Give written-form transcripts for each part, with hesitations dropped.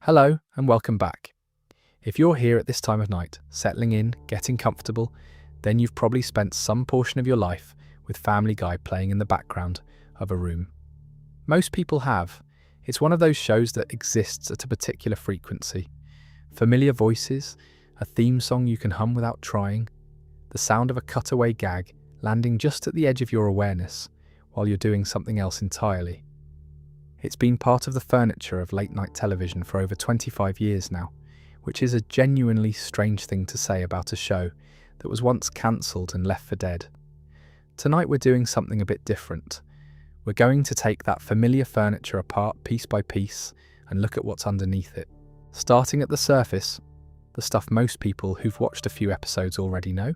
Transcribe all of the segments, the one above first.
Hello and welcome back. If you're here at this time of night, settling in, getting comfortable, then you've probably spent some portion of your life with Family Guy playing in the background of a room. Most people have. It's one of those shows that exists at a particular frequency. Familiar voices, a theme song you can hum without trying, the sound of a cutaway gag landing just at the edge of your awareness while you're doing something else entirely. It's been part of the furniture of late-night television for over 25 years now, which is a genuinely strange thing to say about a show that was once cancelled and left for dead. Tonight we're doing something a bit different. We're going to take that familiar furniture apart piece by piece and look at what's underneath it. Starting at the surface, the stuff most people who've watched a few episodes already know,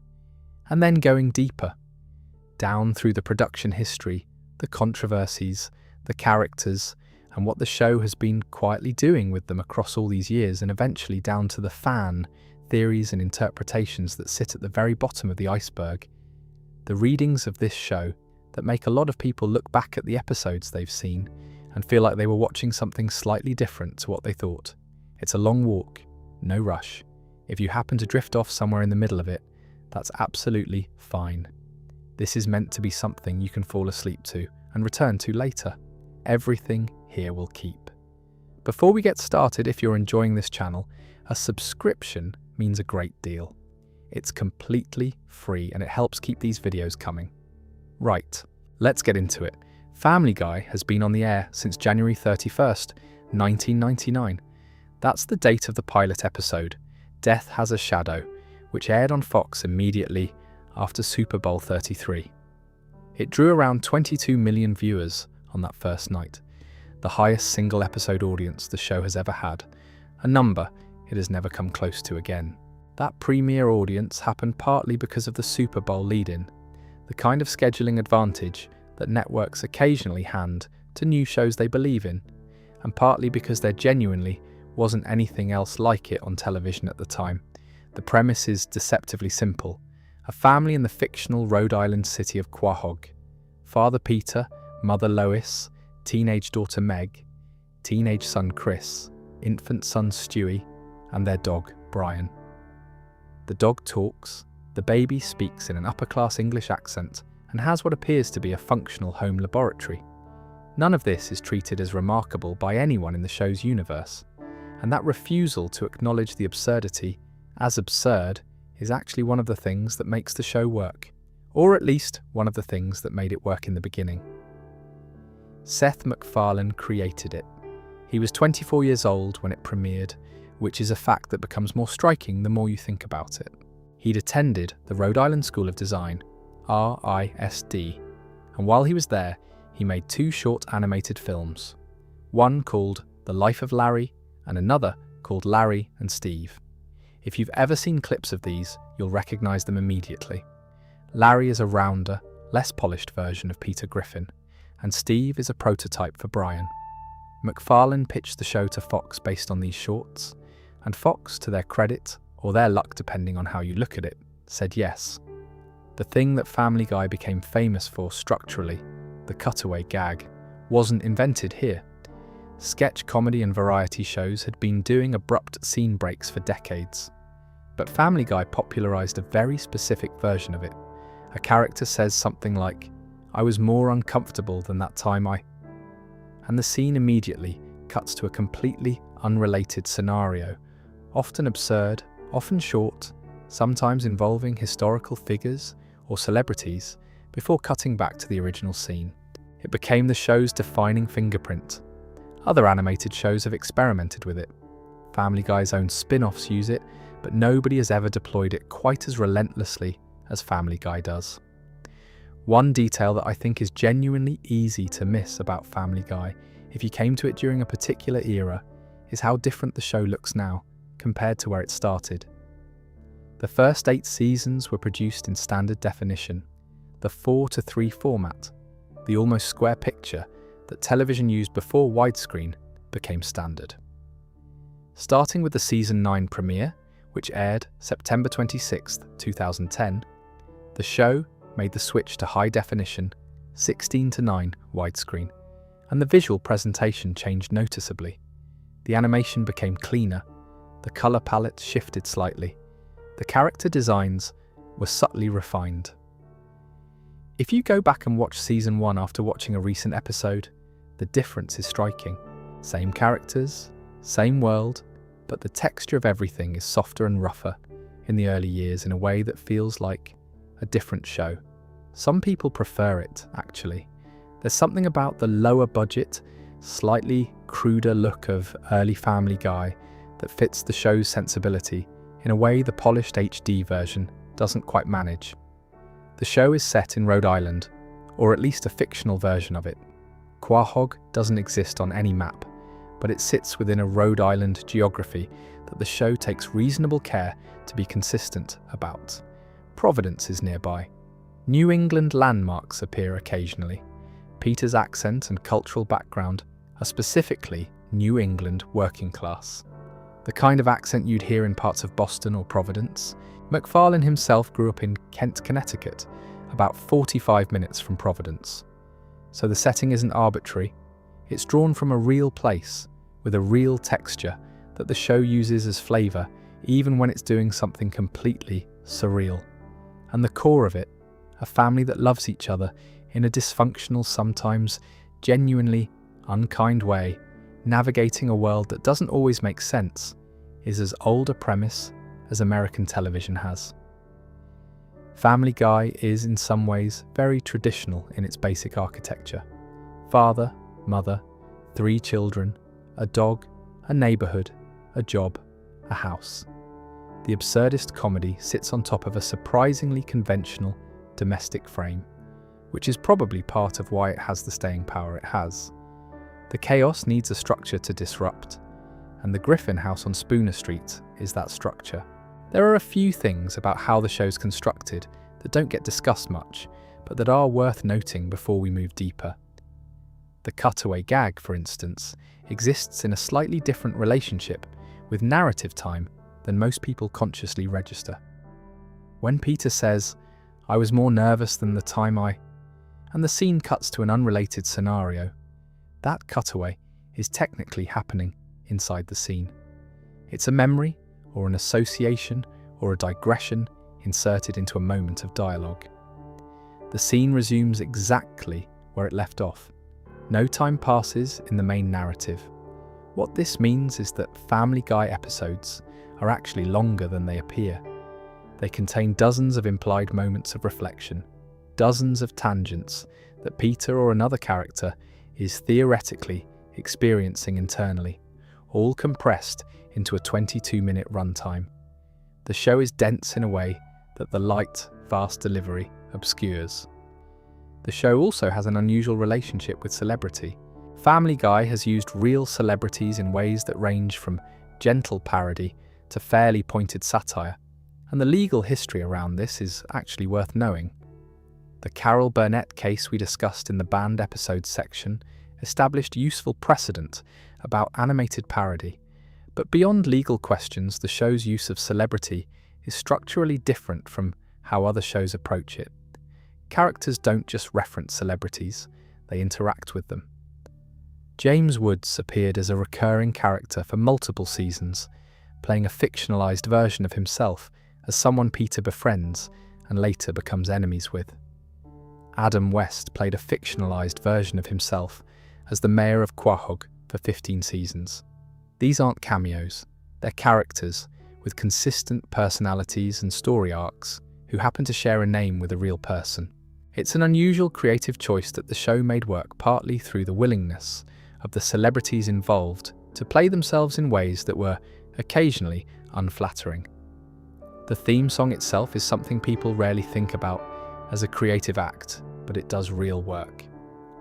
and then going deeper, down through the production history, the controversies, the characters, and what the show has been quietly doing with them across all these years, and eventually down to the fan theories and interpretations that sit at the very bottom of the iceberg. The readings of this show that make a lot of people look back at the episodes they've seen and feel like they were watching something slightly different to what they thought. It's a long walk, no rush. If you happen to drift off somewhere in the middle of it, that's absolutely fine. This is meant to be something you can fall asleep to and return to later. Everything here will keep. Before we get started, if you're enjoying this channel, a subscription means a great deal. It's completely free and it helps keep these videos coming. Right, let's get into it. Family Guy has been on the air since January 31st, 1999. That's the date of the pilot episode, Death Has a Shadow, which aired on Fox immediately after Super Bowl 33. It drew around 22 million viewers on that first night, the highest single episode audience the show has ever had, a number it has never come close to again. That premiere audience happened partly because of the Super Bowl lead-in, the kind of scheduling advantage that networks occasionally hand to new shows they believe in, and partly because there genuinely wasn't anything else like it on television at the time. The premise is deceptively simple. A family in the fictional Rhode Island city of Quahog. Father Peter, Mother Lois, teenage daughter Meg, teenage son Chris, infant son Stewie, and their dog Brian. The dog talks, the baby speaks in an upper-class English accent, and has what appears to be a functional home laboratory. None of this is treated as remarkable by anyone in the show's universe, and that refusal to acknowledge the absurdity as absurd is actually one of the things that makes the show work, or at least one of the things that made it work in the beginning. Seth MacFarlane created it. He was 24 years old when it premiered, which is a fact that becomes more striking the more you think about it. He'd attended the Rhode Island School of Design, RISD, and while he was there, he made two short animated films, one called The Life of Larry and another called Larry and Steve. If you've ever seen clips of these, you'll recognize them immediately. Larry is a rounder, less polished version of Peter Griffin, and Steve is a prototype for Brian. MacFarlane pitched the show to Fox based on these shorts, and Fox, to their credit, or their luck depending on how you look at it, said yes. The thing that Family Guy became famous for structurally, the cutaway gag, wasn't invented here. Sketch comedy and variety shows had been doing abrupt scene breaks for decades. But Family Guy popularized a very specific version of it. A character says something like, "I was more uncomfortable than that time and the scene immediately cuts to a completely unrelated scenario, often absurd, often short, sometimes involving historical figures or celebrities, before cutting back to the original scene. It became the show's defining fingerprint. Other animated shows have experimented with it. Family Guy's own spin-offs use it, but nobody has ever deployed it quite as relentlessly as Family Guy does. One detail that I think is genuinely easy to miss about Family Guy, if you came to it during a particular era, is how different the show looks now, compared to where it started. The first 8 seasons were produced in standard definition, the 4:3 format, the almost square picture that television used before widescreen became standard. Starting with the Season 9 premiere, which aired September 26, 2010, the show made the switch to high definition 16:9 widescreen, and the visual presentation changed noticeably. The animation became cleaner, the colour palette shifted slightly, the character designs were subtly refined. If you go back and watch Season 1 after watching a recent episode, the difference is striking. Same characters, same world, but the texture of everything is softer and rougher in the early years in a way that feels like a different show. Some people prefer it, actually. There's something about the lower budget, slightly cruder look of early Family Guy that fits the show's sensibility in a way the polished HD version doesn't quite manage. The show is set in Rhode Island, or at least a fictional version of it. Quahog doesn't exist on any map, but it sits within a Rhode Island geography that the show takes reasonable care to be consistent about. Providence is nearby. New England landmarks appear occasionally. Peter's accent and cultural background are specifically New England working class. The kind of accent you'd hear in parts of Boston or Providence. MacFarlane himself grew up in Kent, Connecticut, about 45 minutes from Providence. So the setting isn't arbitrary. It's drawn from a real place, with a real texture that the show uses as flavour, even when it's doing something completely surreal. And the core of it, a family that loves each other in a dysfunctional, sometimes genuinely unkind way, navigating a world that doesn't always make sense, is as old a premise as American television has. Family Guy is in some ways very traditional in its basic architecture. Father, mother, 3 children, a dog, a neighbourhood, a job, a house. The absurdist comedy sits on top of a surprisingly conventional domestic frame, which is probably part of why it has the staying power it has. The chaos needs a structure to disrupt, and the Griffin house on Spooner Street is that structure. There are a few things about how the show's constructed that don't get discussed much, but that are worth noting before we move deeper. The cutaway gag, for instance, exists in a slightly different relationship with narrative time than most people consciously register. When Peter says, "I was more nervous than the time and the scene cuts to an unrelated scenario, that cutaway is technically happening inside the scene. It's a memory, or an association, or a digression inserted into a moment of dialogue. The scene resumes exactly where it left off. No time passes in the main narrative. What this means is that Family Guy episodes are actually longer than they appear. They contain dozens of implied moments of reflection, dozens of tangents that Peter or another character is theoretically experiencing internally, all compressed into a 22-minute runtime. The show is dense in a way that the light, fast delivery obscures. The show also has an unusual relationship with celebrity. Family Guy has used real celebrities in ways that range from gentle parody to fairly pointed satire, and the legal history around this is actually worth knowing. The Carol Burnett case we discussed in the banned episodes section established useful precedent about animated parody, but beyond legal questions, the show's use of celebrity is structurally different from how other shows approach it. Characters don't just reference celebrities, they interact with them. James Woods appeared as a recurring character for multiple seasons, playing a fictionalized version of himself as someone Peter befriends and later becomes enemies with. Adam West played a fictionalized version of himself as the mayor of Quahog for 15 seasons. These aren't cameos, they're characters with consistent personalities and story arcs who happen to share a name with a real person. It's an unusual creative choice that the show made work partly through the willingness of the celebrities involved to play themselves in ways that were occasionally unflattering. The theme song itself is something people rarely think about as a creative act, but it does real work.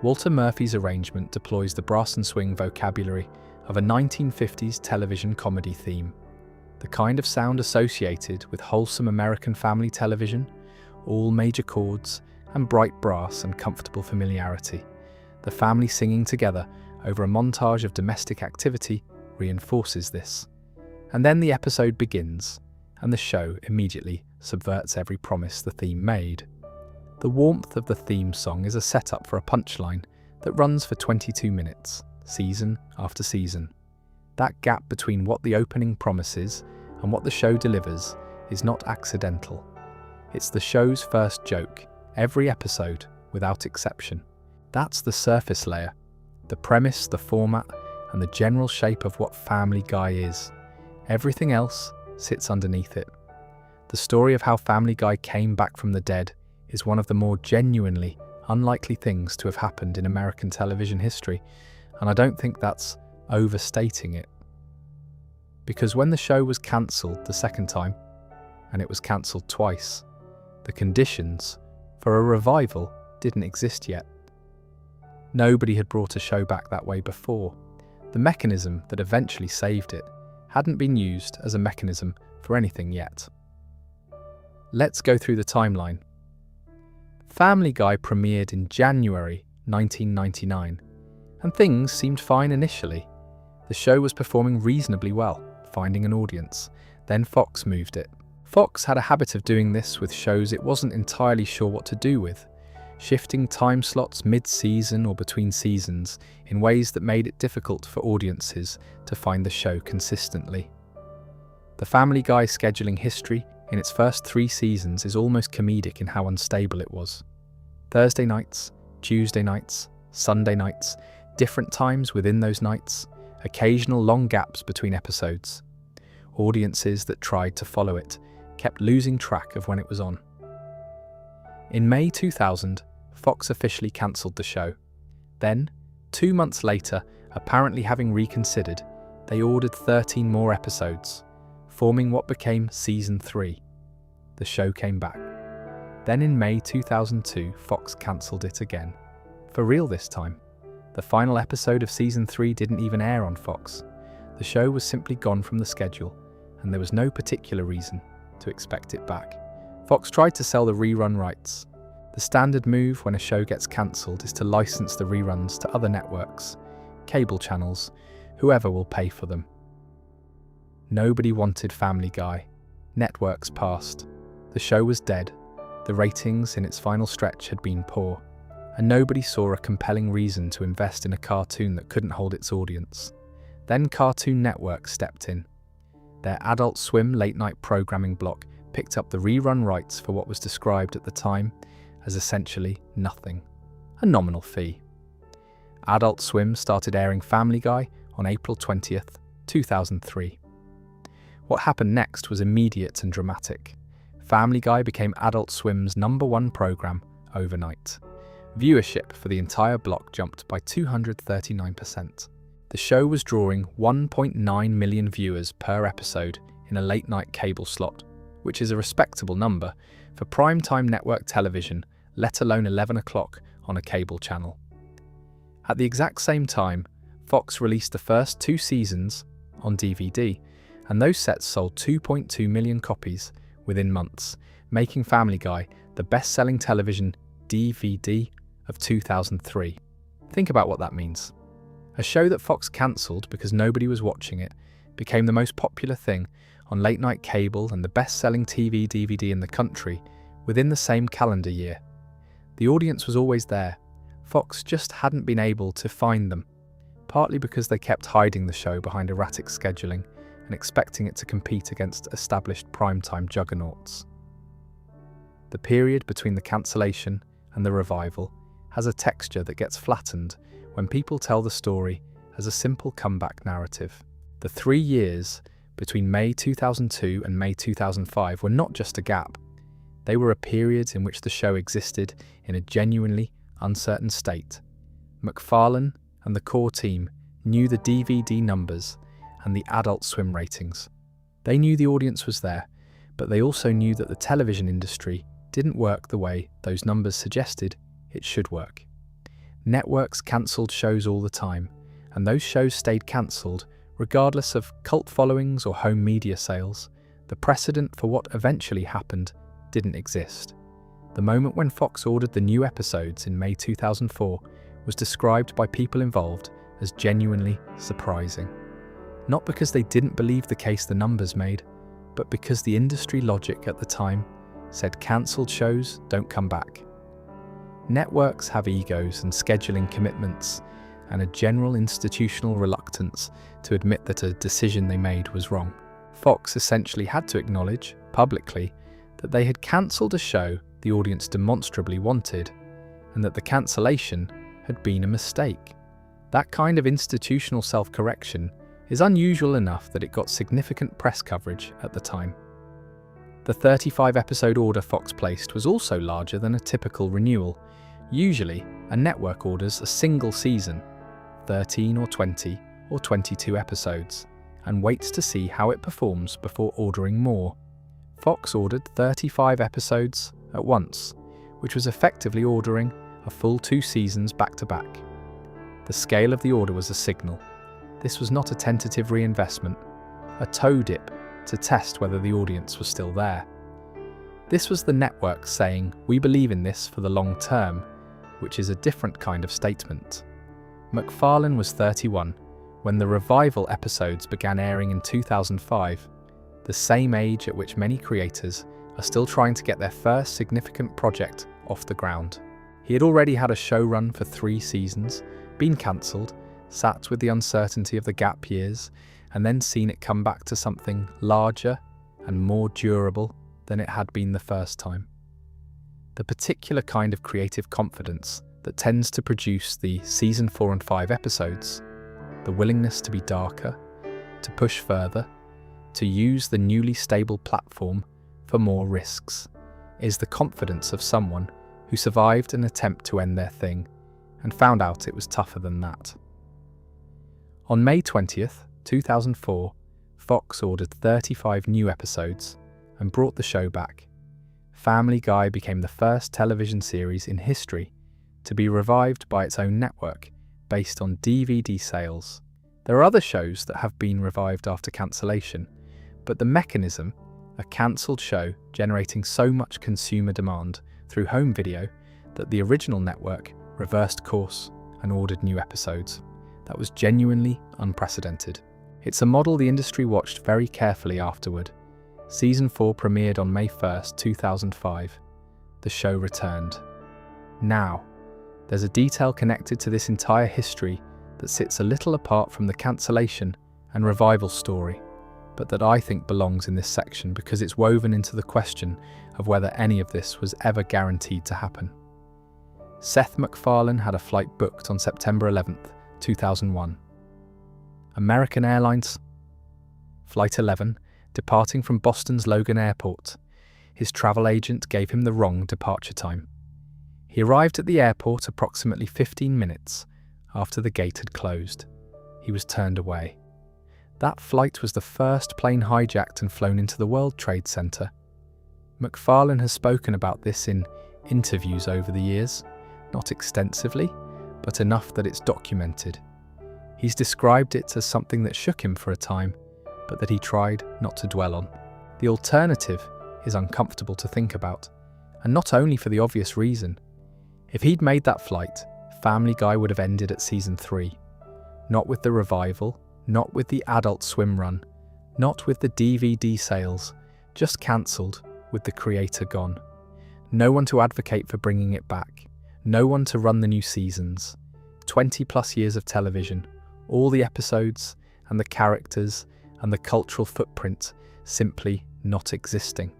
Walter Murphy's arrangement deploys the brass and swing vocabulary of a 1950s television comedy theme, the kind of sound associated with wholesome American family television, all major chords and bright brass and comfortable familiarity. The family singing together over a montage of domestic activity reinforces this. And then the episode begins, and the show immediately subverts every promise the theme made. The warmth of the theme song is a setup for a punchline that runs for 22 minutes, season after season. That gap between what the opening promises and what the show delivers is not accidental. It's the show's first joke, every episode, without exception. That's the surface layer, the premise, the format, and the general shape of what Family Guy is. Everything else sits underneath it. The story of how Family Guy came back from the dead is one of the more genuinely unlikely things to have happened in American television history, and I don't think that's overstating it. Because when the show was cancelled the second time, and it was cancelled twice, the conditions for a revival didn't exist yet. Nobody had brought a show back that way before. The mechanism that eventually saved it hadn't been used as a mechanism for anything yet. Let's go through the timeline. Family Guy premiered in January 1999, and things seemed fine initially. The show was performing reasonably well, finding an audience. Then Fox moved it. Fox had a habit of doing this with shows it wasn't entirely sure what to do with, shifting time slots mid-season or between seasons in ways that made it difficult for audiences to find the show consistently. The Family Guy scheduling history in its first 3 seasons is almost comedic in how unstable it was. Thursday nights, Tuesday nights, Sunday nights, different times within those nights, occasional long gaps between episodes. Audiences that tried to follow it kept losing track of when it was on. In May 2000, Fox officially cancelled the show. Then, 2 months later, apparently having reconsidered, they ordered 13 more episodes, forming what became Season 3. The show came back. Then in May 2002, Fox cancelled it again. For real this time. The final episode of Season 3 didn't even air on Fox. The show was simply gone from the schedule, and there was no particular reason to expect it back. Fox tried to sell the rerun rights. The standard move when a show gets cancelled is to license the reruns to other networks, cable channels, whoever will pay for them. Nobody wanted Family Guy. Networks passed. The show was dead. The ratings in its final stretch had been poor, and nobody saw a compelling reason to invest in a cartoon that couldn't hold its audience. Then Cartoon Network stepped in. Their Adult Swim late-night programming block picked up the rerun rights for what was described at the time as essentially nothing, a nominal fee. Adult Swim started airing Family Guy on April 20th, 2003. What happened next was immediate and dramatic. Family Guy became Adult Swim's #1 program overnight. Viewership for the entire block jumped by 239%. The show was drawing 1.9 million viewers per episode in a late-night cable slot, which is a respectable number for prime-time network television, let alone 11 o'clock on a cable channel. At the exact same time, Fox released the first 2 seasons on DVD, and those sets sold 2.2 million copies within months, making Family Guy the best-selling television DVD of 2003. Think about what that means. A show that Fox cancelled because nobody was watching it became the most popular thing on late-night cable and the best-selling TV DVD in the country within the same calendar year. The audience was always there. Fox just hadn't been able to find them, partly because they kept hiding the show behind erratic scheduling and expecting it to compete against established primetime juggernauts. The period between the cancellation and the revival has a texture that gets flattened when people tell the story as a simple comeback narrative. The 3 years between May 2002 and May 2005 were not just a gap. They were a period in which the show existed in a genuinely uncertain state. MacFarlane and the core team knew the DVD numbers and the Adult Swim ratings. They knew the audience was there, but they also knew that the television industry didn't work the way those numbers suggested it should work. Networks cancelled shows all the time, and those shows stayed cancelled regardless of cult followings or home media sales. The precedent for what eventually happened didn't exist. The moment when Fox ordered the new episodes in May 2004 was described by people involved as genuinely surprising. Not because they didn't believe the case the numbers made, but because the industry logic at the time said cancelled shows don't come back. Networks have egos and scheduling commitments, and a general institutional reluctance to admit that a decision they made was wrong. Fox essentially had to acknowledge, publicly, that they had cancelled a show the audience demonstrably wanted, and that the cancellation had been a mistake. That kind of institutional self-correction is unusual enough that it got significant press coverage at the time. The 35-episode order Fox placed was also larger than a typical renewal. Usually, a network orders a single season, 13 or 20 or 22 episodes, and waits to see how it performs before ordering more. Fox ordered 35 episodes at once, which was effectively ordering a full 2 seasons back-to-back. The scale of the order was a signal. This was not a tentative reinvestment, a toe dip to test whether the audience was still there. This was the network saying, "We believe in this for the long term," which is a different kind of statement. MacFarlane was 31 when the revival episodes began airing in 2005, the same age at which many creators are still trying to get their first significant project off the ground. He had already had a show run for 3 seasons, been cancelled, sat with the uncertainty of the gap years, and then seen it come back to something larger and more durable than it had been the first time. The particular kind of creative confidence that tends to produce the season 4 and 5 episodes, the willingness to be darker, to push further, to use the newly stable platform for more risks, is the confidence of someone who survived an attempt to end their thing and found out it was tougher than that. On May 20th, 2004, Fox ordered 35 new episodes and brought the show back. Family Guy became the first television series in history to be revived by its own network based on DVD sales. There are other shows that have been revived after cancellation, but the mechanism, a cancelled show generating so much consumer demand through home video that the original network reversed course and ordered new episodes. That was genuinely unprecedented. It's a model the industry watched very carefully afterward. Season 4 premiered on May 1st, 2005. The show returned. Now, there's a detail connected to this entire history that sits a little apart from the cancellation and revival story, but that I think belongs in this section because it's woven into the question of whether any of this was ever guaranteed to happen. Seth MacFarlane had a flight booked on September 11th, 2001. American Airlines Flight 11, departing from Boston's Logan Airport. His travel agent gave him the wrong departure time. He arrived at the airport approximately 15 minutes after the gate had closed. He was turned away. That flight was the first plane hijacked and flown into the World Trade Center. MacFarlane has spoken about this in interviews over the years, not extensively, but enough that it's documented. He's described it as something that shook him for a time, but that he tried not to dwell on. The alternative is uncomfortable to think about, and not only for the obvious reason. If he'd made that flight, Family Guy would have ended at season 3. Not with the revival, not with the Adult Swim run, not with the DVD sales, just cancelled with the creator gone. No one to advocate for bringing it back, no one to run the new seasons. 20 plus years of television, all the episodes and the characters and the cultural footprint simply not existing.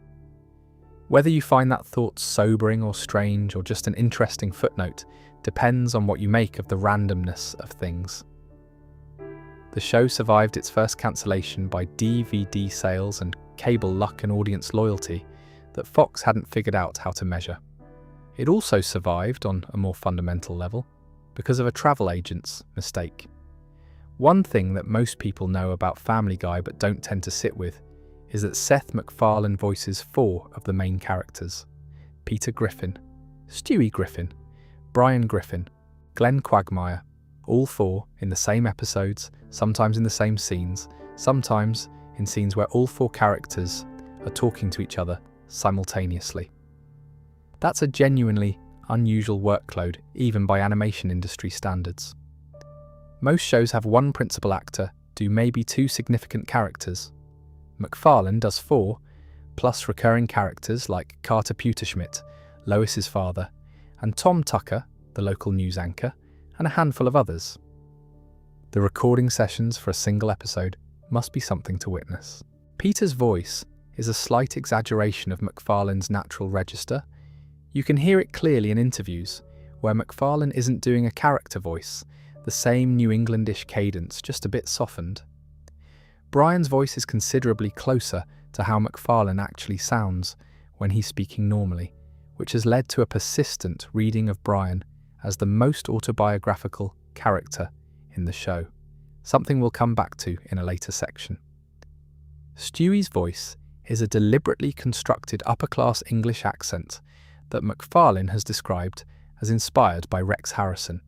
Whether you find that thought sobering or strange or just an interesting footnote depends on what you make of the randomness of things. The show survived its first cancellation by DVD sales and cable luck and audience loyalty that Fox hadn't figured out how to measure. It also survived on a more fundamental level because of a travel agent's mistake. One thing that most people know about Family Guy but don't tend to sit with is that Seth MacFarlane voices 4 of the main characters: Peter Griffin, Stewie Griffin, Brian Griffin, Glenn Quagmire, all 4 in the same episodes, sometimes in the same scenes, sometimes in scenes where all 4 characters are talking to each other simultaneously. That's a genuinely unusual workload, even by animation industry standards. Most shows have one principal actor do maybe 2 significant characters. MacFarlane does 4, plus recurring characters like Carter Pewterschmidt, Lois's father, and Tom Tucker, the local news anchor, and a handful of others. The recording sessions for a single episode must be something to witness. Peter's voice is a slight exaggeration of MacFarlane's natural register. You can hear it clearly in interviews, where MacFarlane isn't doing a character voice, the same New Englandish cadence, just a bit softened. Brian's voice is considerably closer to how MacFarlane actually sounds when he's speaking normally, which has led to a persistent reading of Brian as the most autobiographical character in the show, something we'll come back to in a later section. Stewie's voice is a deliberately constructed upper-class English accent that MacFarlane has described as inspired by Rex Harrison,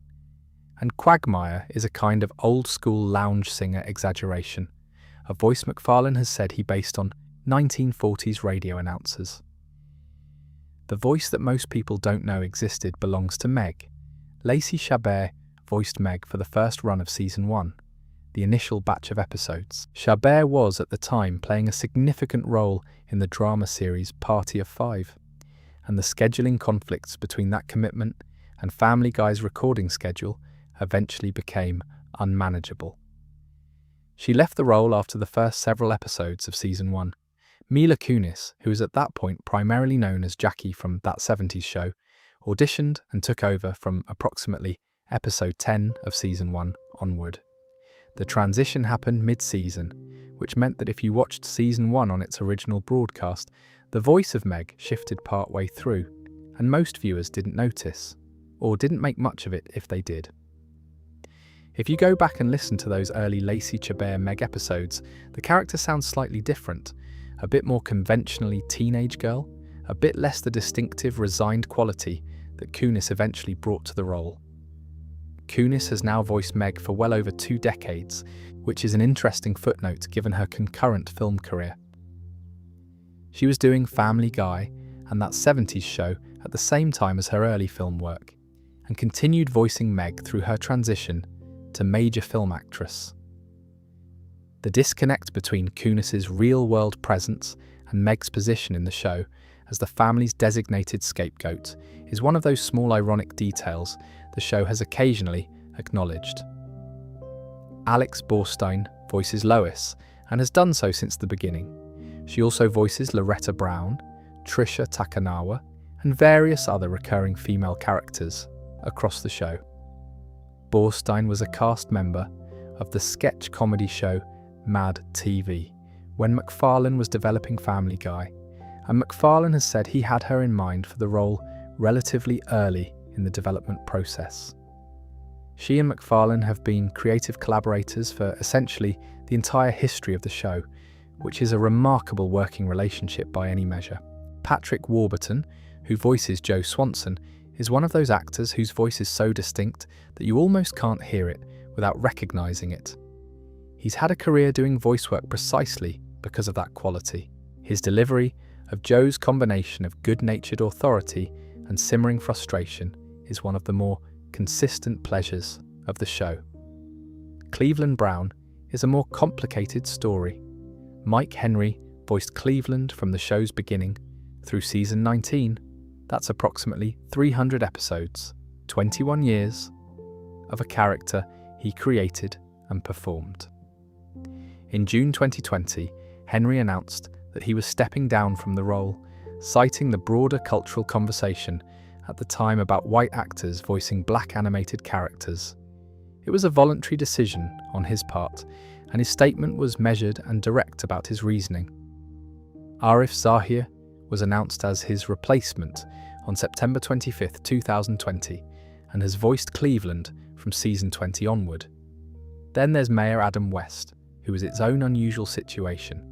and Quagmire is a kind of old-school lounge singer exaggeration, a voice MacFarlane has said he based on 1940s radio announcers. The voice that most people don't know existed belongs to Meg. Lacey Chabert voiced Meg for the first run of Season 1, the initial batch of episodes. Chabert was, at the time, playing a significant role in the drama series Party of Five, and the scheduling conflicts between that commitment and Family Guy's recording schedule eventually became unmanageable. She left the role after the first several episodes of Season 1. Mila Kunis, who was at that point primarily known as Jackie from That 70s Show, auditioned and took over from approximately episode 10 of Season 1 onward. The transition happened mid-season, which meant that if you watched Season 1 on its original broadcast, the voice of Meg shifted partway through, and most viewers didn't notice, or didn't make much of it if they did. If you go back and listen to those early Lacey Chabert Meg episodes, the character sounds slightly different, a bit more conventionally teenage girl, a bit less the distinctive, resigned quality that Kunis eventually brought to the role. Kunis has now voiced Meg for well over 2 decades, which is an interesting footnote given her concurrent film career. She was doing Family Guy and That 70s Show at the same time as her early film work, and continued voicing Meg through her transition to major film actress. The disconnect between Kunis's real-world presence and Meg's position in the show as the family's designated scapegoat is one of those small ironic details the show has occasionally acknowledged. Alex Borstein voices Lois, and has done so since the beginning. She also voices Loretta Brown, Trisha Takanawa, and various other recurring female characters across the show. Borstein was a cast member of the sketch comedy show Mad TV when MacFarlane was developing Family Guy, and MacFarlane has said he had her in mind for the role relatively early in the development process. She and MacFarlane have been creative collaborators for essentially the entire history of the show, which is a remarkable working relationship by any measure. Patrick Warburton, who voices Joe Swanson, is one of those actors whose voice is so distinct that you almost can't hear it without recognizing it. He's had a career doing voice work precisely because of that quality. His delivery of Joe's combination of good-natured authority and simmering frustration is one of the more consistent pleasures of the show. Cleveland Brown is a more complicated story. Mike Henry voiced Cleveland from the show's beginning through season 19. That's approximately 300 episodes, 21 years of a character he created and performed. In June 2020, Henry announced that he was stepping down from the role, citing the broader cultural conversation at the time about white actors voicing black animated characters. It was a voluntary decision on his part, and his statement was measured and direct about his reasoning. Arif Zahir was announced as his replacement on September 25, 2020, and has voiced Cleveland from season 20 onward. Then there's Mayor Adam West, who is its own unusual situation.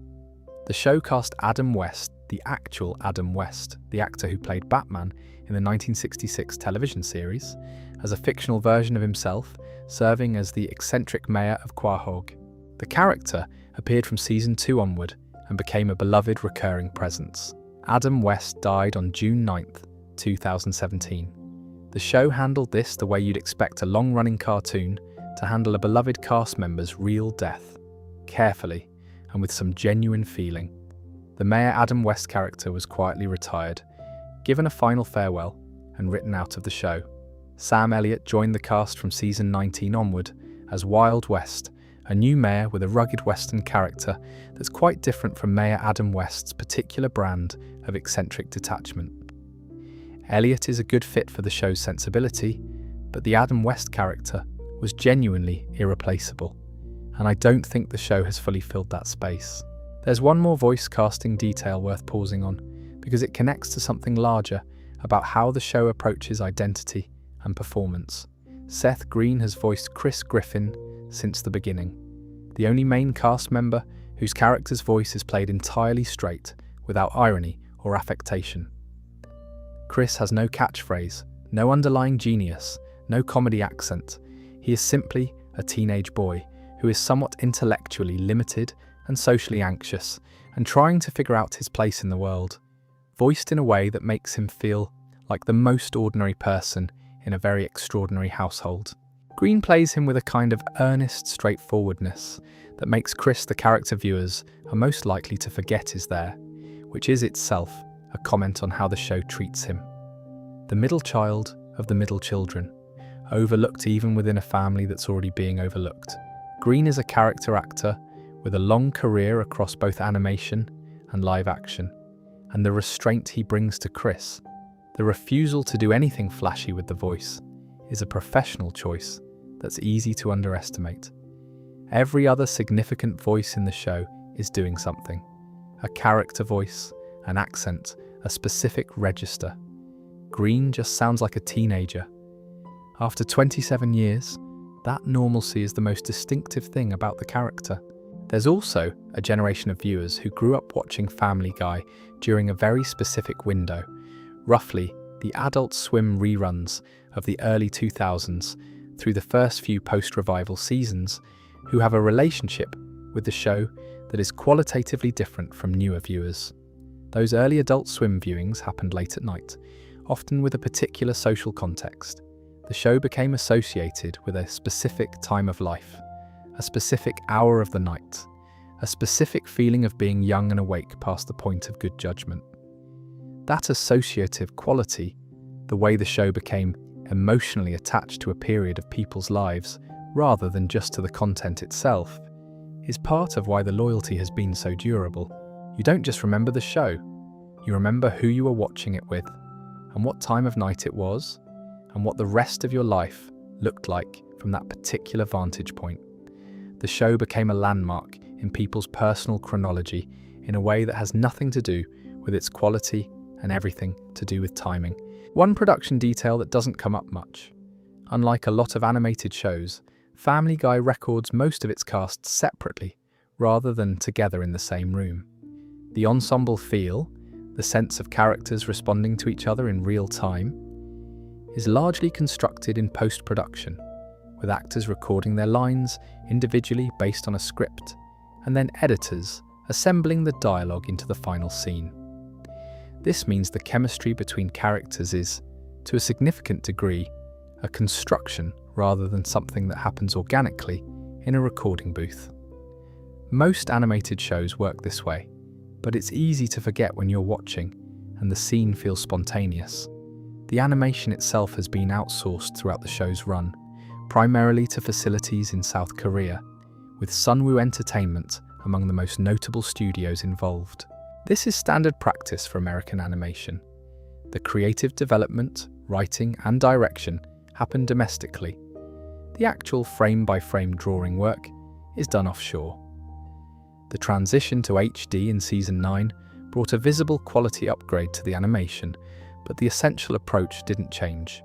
The show cast Adam West, the actual Adam West, the actor who played Batman in the 1966 television series, as a fictional version of himself, serving as the eccentric mayor of Quahog. The character appeared from season 2 onward and became a beloved recurring presence. Adam West died on June 9th, 2017. The show handled this the way you'd expect a long-running cartoon to handle a beloved cast member's real death, carefully and with some genuine feeling. The Mayor Adam West character was quietly retired, given a final farewell, and written out of the show. Sam Elliott joined the cast from season 19 onward as Wild West, a new mayor with a rugged Western character that's quite different from Mayor Adam West's particular brand of eccentric detachment. Elliot is a good fit for the show's sensibility, but the Adam West character was genuinely irreplaceable, and I don't think the show has fully filled that space. There's one more voice casting detail worth pausing on, because it connects to something larger about how the show approaches identity and performance. Seth Green has voiced Chris Griffin since the beginning, the only main cast member whose character's voice is played entirely straight, without irony or affectation. Chris has no catchphrase, no underlying genius, no comedy accent. He is simply a teenage boy who is somewhat intellectually limited and socially anxious, and trying to figure out his place in the world, voiced in a way that makes him feel like the most ordinary person in a very extraordinary household. Green plays him with a kind of earnest straightforwardness that makes Chris the character viewers are most likely to forget is there, which is itself a comment on how the show treats him. The middle child of the middle children, overlooked even within a family that's already being overlooked. Green is a character actor with a long career across both animation and live action, and the restraint he brings to Chris, the refusal to do anything flashy with the voice, is a professional choice that's easy to underestimate. Every other significant voice in the show is doing something. A character voice, an accent, a specific register. Green just sounds like a teenager. After 27 years, that normalcy is the most distinctive thing about the character. There's also a generation of viewers who grew up watching Family Guy during a very specific window, roughly the Adult Swim reruns of the early 2000s through the first few post-revival seasons, who have a relationship with the show that is qualitatively different from newer viewers. Those early Adult Swim viewings happened late at night, often with a particular social context. The show became associated with a specific time of life, a specific hour of the night, a specific feeling of being young and awake past the point of good judgment. That associative quality, the way the show became emotionally attached to a period of people's lives rather than just to the content itself, is part of why the loyalty has been so durable. You don't just remember the show, you remember who you were watching it with, and what time of night it was, and what the rest of your life looked like from that particular vantage point. The show became a landmark in people's personal chronology in a way that has nothing to do with its quality and everything to do with timing. One production detail that doesn't come up much. Unlike a lot of animated shows, Family Guy records most of its cast separately, rather than together in the same room. The ensemble feel, the sense of characters responding to each other in real time, is largely constructed in post-production, with actors recording their lines individually based on a script, and then editors assembling the dialogue into the final scene. This means the chemistry between characters is, to a significant degree, a construction rather than something that happens organically in a recording booth. Most animated shows work this way, but it's easy to forget when you're watching and the scene feels spontaneous. The animation itself has been outsourced throughout the show's run, primarily to facilities in South Korea, with Sunwoo Entertainment among the most notable studios involved. This is standard practice for American animation. The creative development, writing, and direction happen domestically. The actual frame-by-frame drawing work is done offshore. The transition to HD in Season 9 brought a visible quality upgrade to the animation, but the essential approach didn't change.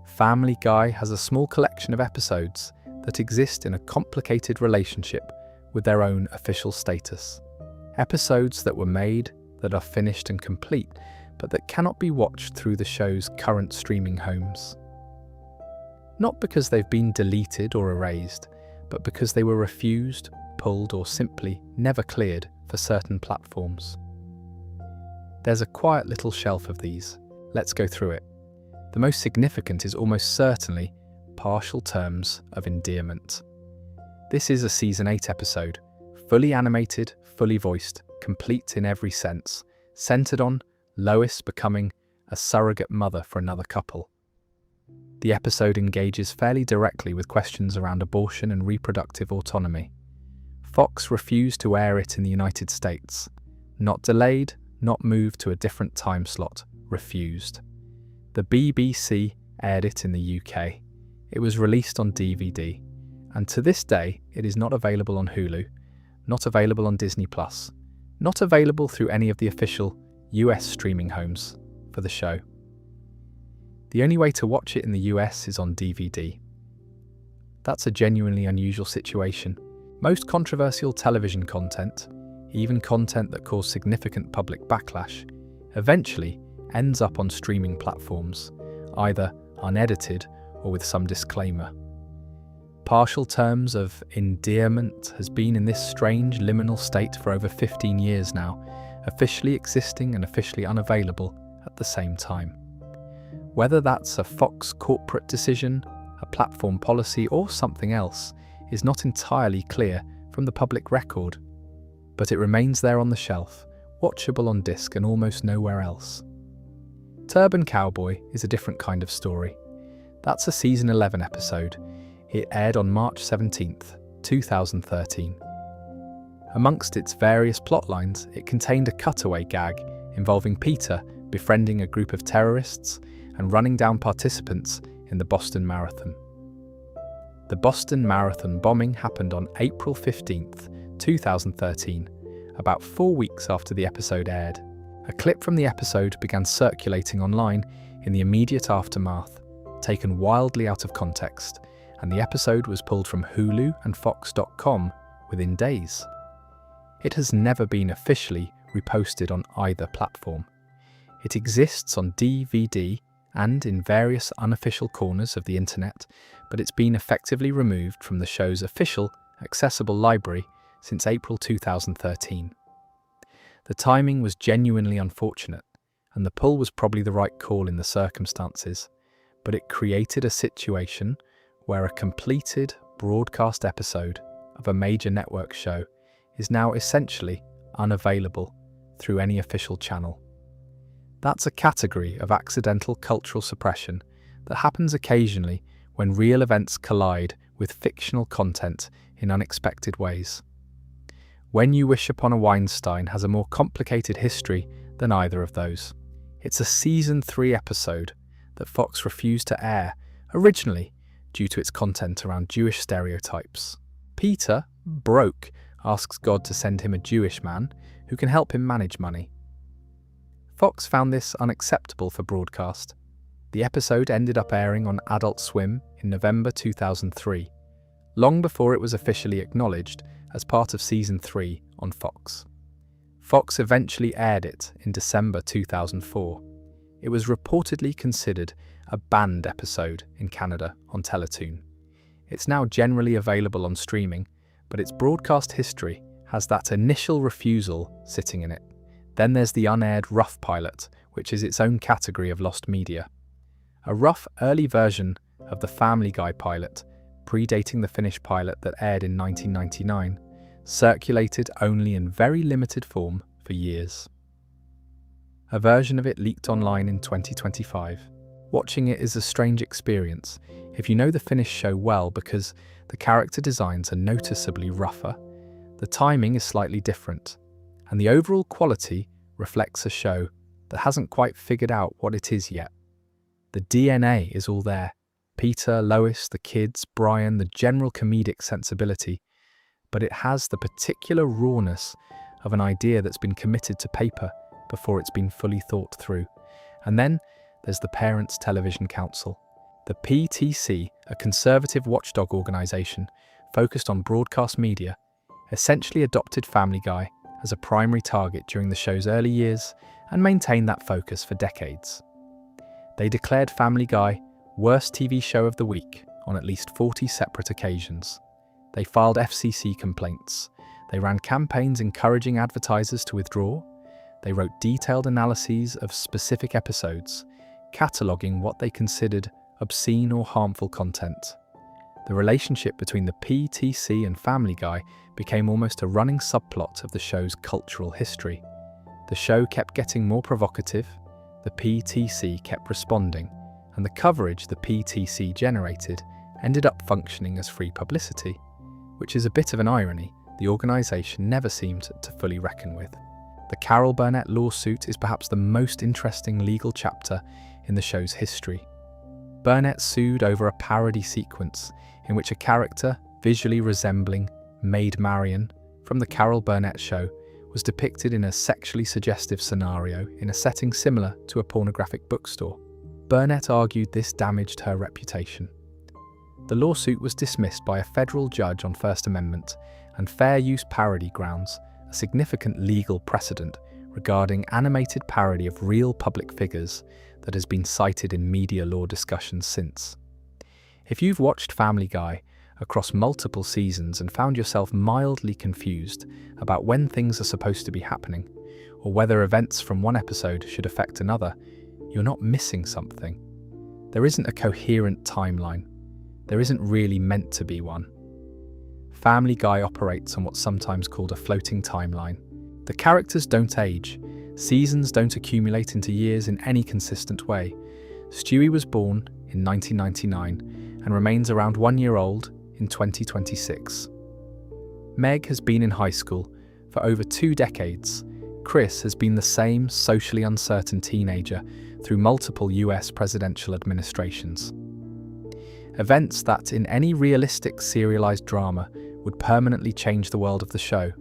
Family Guy has a small collection of episodes that exist in a complicated relationship with their own official status. Episodes that were made, that are finished and complete, but that cannot be watched through the show's current streaming homes. Not because they've been deleted or erased, but because they were refused, pulled, or simply never cleared for certain platforms. There's a quiet little shelf of these. Let's go through it. The most significant is almost certainly Partial Terms of Endearment. This is a Season 8 episode, fully animated, fully voiced, complete in every sense, centered on Lois becoming a surrogate mother for another couple. The episode engages fairly directly with questions around abortion and reproductive autonomy. Fox refused to air it in the United States. Not delayed, not moved to a different time slot, refused. The BBC aired it in the UK. It was released on DVD, and to this day it is not available on Hulu, not available on Disney+, not available through any of the official US streaming homes for the show. The only way to watch it in the US is on DVD. That's a genuinely unusual situation. Most controversial television content, even content that caused significant public backlash, eventually ends up on streaming platforms, either unedited or with some disclaimer. Partial terms of endearment has been in this strange liminal state for over 15 years now, officially existing and officially unavailable at the same time. Whether that's a Fox corporate decision, a platform policy, or something else is not entirely clear from the public record, but it remains there on the shelf, watchable on disc and almost nowhere else. Turban Cowboy is a different kind of story. That's a season 11 episode. It aired on March 17th, 2013. Amongst its various plotlines, it contained a cutaway gag involving Peter befriending a group of terrorists and running down participants in the Boston Marathon. The Boston Marathon bombing happened on April 15th, 2013, about 4 weeks after the episode aired. A clip from the episode began circulating online in the immediate aftermath, taken wildly out of context, and the episode was pulled from Hulu and Fox.com within days. It has never been officially reposted on either platform. It exists on DVD and in various unofficial corners of the internet, but it's been effectively removed from the show's official, accessible library since April 2013. The timing was genuinely unfortunate, and the pull was probably the right call in the circumstances, but it created a situation where a completed broadcast episode of a major network show is now essentially unavailable through any official channel. That's a category of accidental cultural suppression that happens occasionally when real events collide with fictional content in unexpected ways. When You Wish Upon a Weinstein has a more complicated history than either of those. It's a season 3 episode that Fox refused to air, originally due to its content around Jewish stereotypes. Peter, broke, asks God to send him a Jewish man who can help him manage money. Fox found this unacceptable for broadcast. The episode ended up airing on Adult Swim in November 2003, long before it was officially acknowledged as part of Season 3 on Fox. Fox eventually aired it in December 2004. It was reportedly considered a banned episode in Canada on Teletoon. It's now generally available on streaming, but its broadcast history has that initial refusal sitting in it. Then there's the unaired rough pilot, which is its own category of lost media. A rough early version of the Family Guy pilot, predating the finished pilot that aired in 1999, circulated only in very limited form for years. A version of it leaked online in 2025. Watching it is a strange experience if you know the finished show well, because the character designs are noticeably rougher, the timing is slightly different, and the overall quality reflects a show that hasn't quite figured out what it is yet. The DNA is all there. Peter, Lois, the kids, Brian, the general comedic sensibility, but it has the particular rawness of an idea that's been committed to paper before it's been fully thought through. And then there's the Parents Television Council. The PTC, a conservative watchdog organisation focused on broadcast media, essentially adopted Family Guy as a primary target during the show's early years and maintained that focus for decades. They declared Family Guy Worst TV Show of the Week on at least 40 separate occasions. They filed FCC complaints. They ran campaigns encouraging advertisers to withdraw. They wrote detailed analyses of specific episodes, cataloguing what they considered obscene or harmful content. The relationship between the PTC and Family Guy became almost a running subplot of the show's cultural history. The show kept getting more provocative, the PTC kept responding, and the coverage the PTC generated ended up functioning as free publicity, which is a bit of an irony the organisation never seemed to fully reckon with. The Carol Burnett lawsuit is perhaps the most interesting legal chapter in the show's history. Burnett sued over a parody sequence in which a character visually resembling Maid Marian from the Carol Burnett show was depicted in a sexually suggestive scenario in a setting similar to a pornographic bookstore. Burnett argued this damaged her reputation. The lawsuit was dismissed by a federal judge on First Amendment and fair use parody grounds, a significant legal precedent regarding animated parody of real public figures that has been cited in media law discussions since. If you've watched Family Guy across multiple seasons and found yourself mildly confused about when things are supposed to be happening, or whether events from one episode should affect another, you're not missing something. There isn't a coherent timeline. There isn't really meant to be one. Family Guy operates on what's sometimes called a floating timeline. The characters don't age. Seasons don't accumulate into years in any consistent way. Stewie was born in 1999 and remains around 1 year old in 2026. Meg has been in high school for over 2 decades. Chris has been the same socially uncertain teenager through multiple US presidential administrations. Events that, in any realistic serialized drama, would permanently change the world of the show.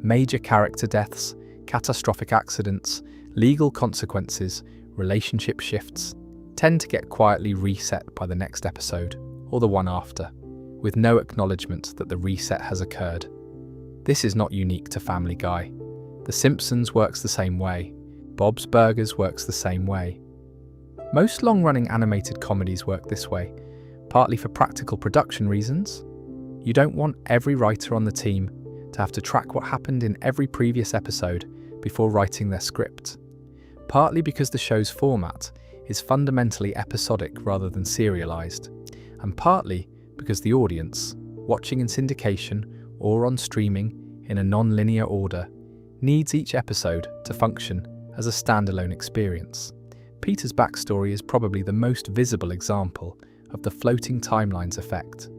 Major character deaths, catastrophic accidents, legal consequences, relationship shifts tend to get quietly reset by the next episode, or the one after, with no acknowledgement that the reset has occurred. This is not unique to Family Guy. The Simpsons works the same way. Bob's Burgers works the same way. Most long-running animated comedies work this way, partly for practical production reasons. You don't want every writer on the team to have to track what happened in every previous episode before writing their script. Partly because the show's format is fundamentally episodic rather than serialized, and partly because the audience, watching in syndication or on streaming in a non-linear order, needs each episode to function as a standalone experience. Peter's backstory is probably the most visible example of the floating timelines effect.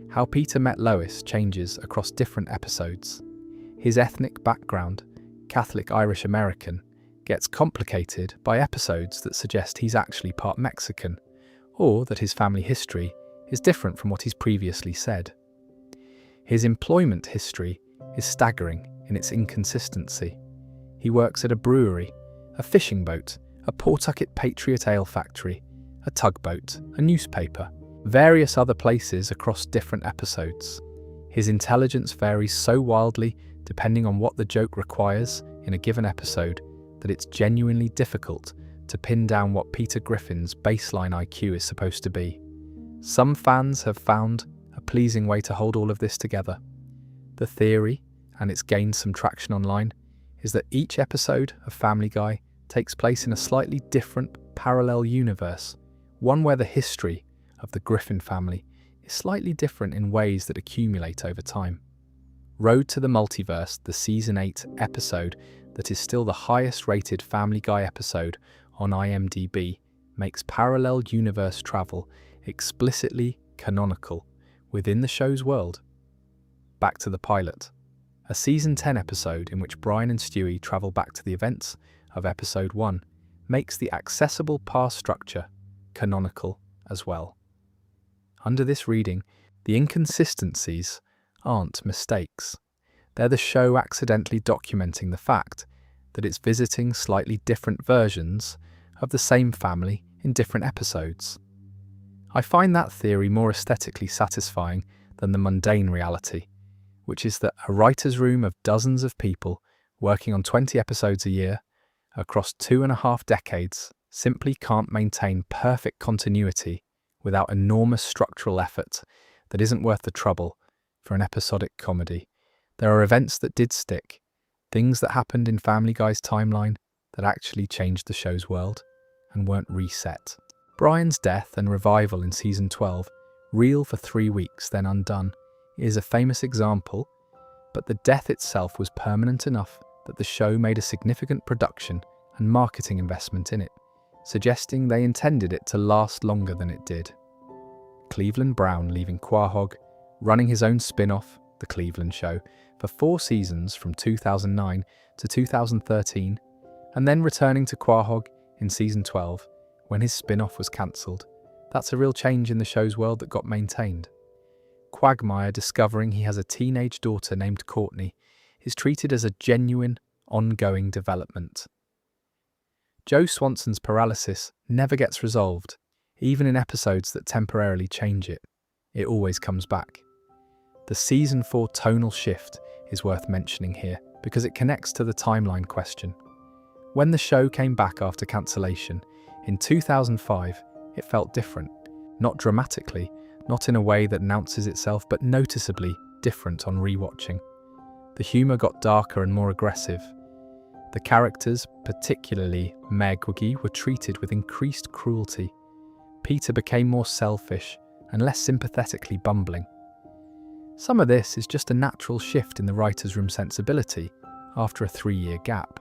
How Peter met Lois changes across different episodes. His ethnic background, Catholic Irish American, gets complicated by episodes that suggest he's actually part Mexican, or that his family history is different from what he's previously said. His employment history is staggering in its inconsistency. He works at a brewery, a fishing boat, a Pawtucket Patriot Ale factory, a tugboat, a newspaper, various other places across different episodes. His intelligence varies so wildly depending on what the joke requires in a given episode that it's genuinely difficult to pin down what Peter Griffin's baseline IQ is supposed to be. Some fans have found a pleasing way to hold all of this together. The theory, and it's gained some traction online, is that each episode of Family Guy takes place in a slightly different parallel universe, one where the history of the Griffin family is slightly different in ways that accumulate over time. Road to the Multiverse, the Season 8 episode that is still the highest rated Family Guy episode on IMDb, makes parallel universe travel explicitly canonical within the show's world. Back to the pilot. A Season 10 episode in which Brian and Stewie travel back to the events of Episode 1 makes the accessible past structure canonical as well. Under this reading, the inconsistencies aren't mistakes. They're the show accidentally documenting the fact that it's visiting slightly different versions of the same family in different episodes. I find that theory more aesthetically satisfying than the mundane reality, which is that a writer's room of dozens of people working on 20 episodes a year across 2.5 decades simply can't maintain perfect continuity without enormous structural effort that isn't worth the trouble for an episodic comedy. There are events that did stick, things that happened in Family Guy's timeline that actually changed the show's world and weren't reset. Brian's death and revival in Season 12, real for 3 weeks then undone, is a famous example, but the death itself was permanent enough that the show made a significant production and marketing investment in it, suggesting they intended it to last longer than it did. Cleveland Brown leaving Quahog, running his own spin-off, The Cleveland Show, for 4 seasons from 2009 to 2013, and then returning to Quahog in season 12 when his spin-off was cancelled. That's a real change in the show's world that got maintained. Quagmire discovering he has a teenage daughter named Courtney is treated as a genuine, ongoing development. Joe Swanson's paralysis never gets resolved, even in episodes that temporarily change it. It always comes back. The season 4 tonal shift is worth mentioning here because it connects to the timeline question. When the show came back after cancellation, in 2005, it felt different. Not dramatically, not in a way that announces itself, but noticeably different on rewatching. The humour got darker and more aggressive. The characters, particularly Meg-Wiggy, were treated with increased cruelty. Peter became more selfish and less sympathetically bumbling. Some of this is just a natural shift in the writer's room sensibility after a 3-year gap.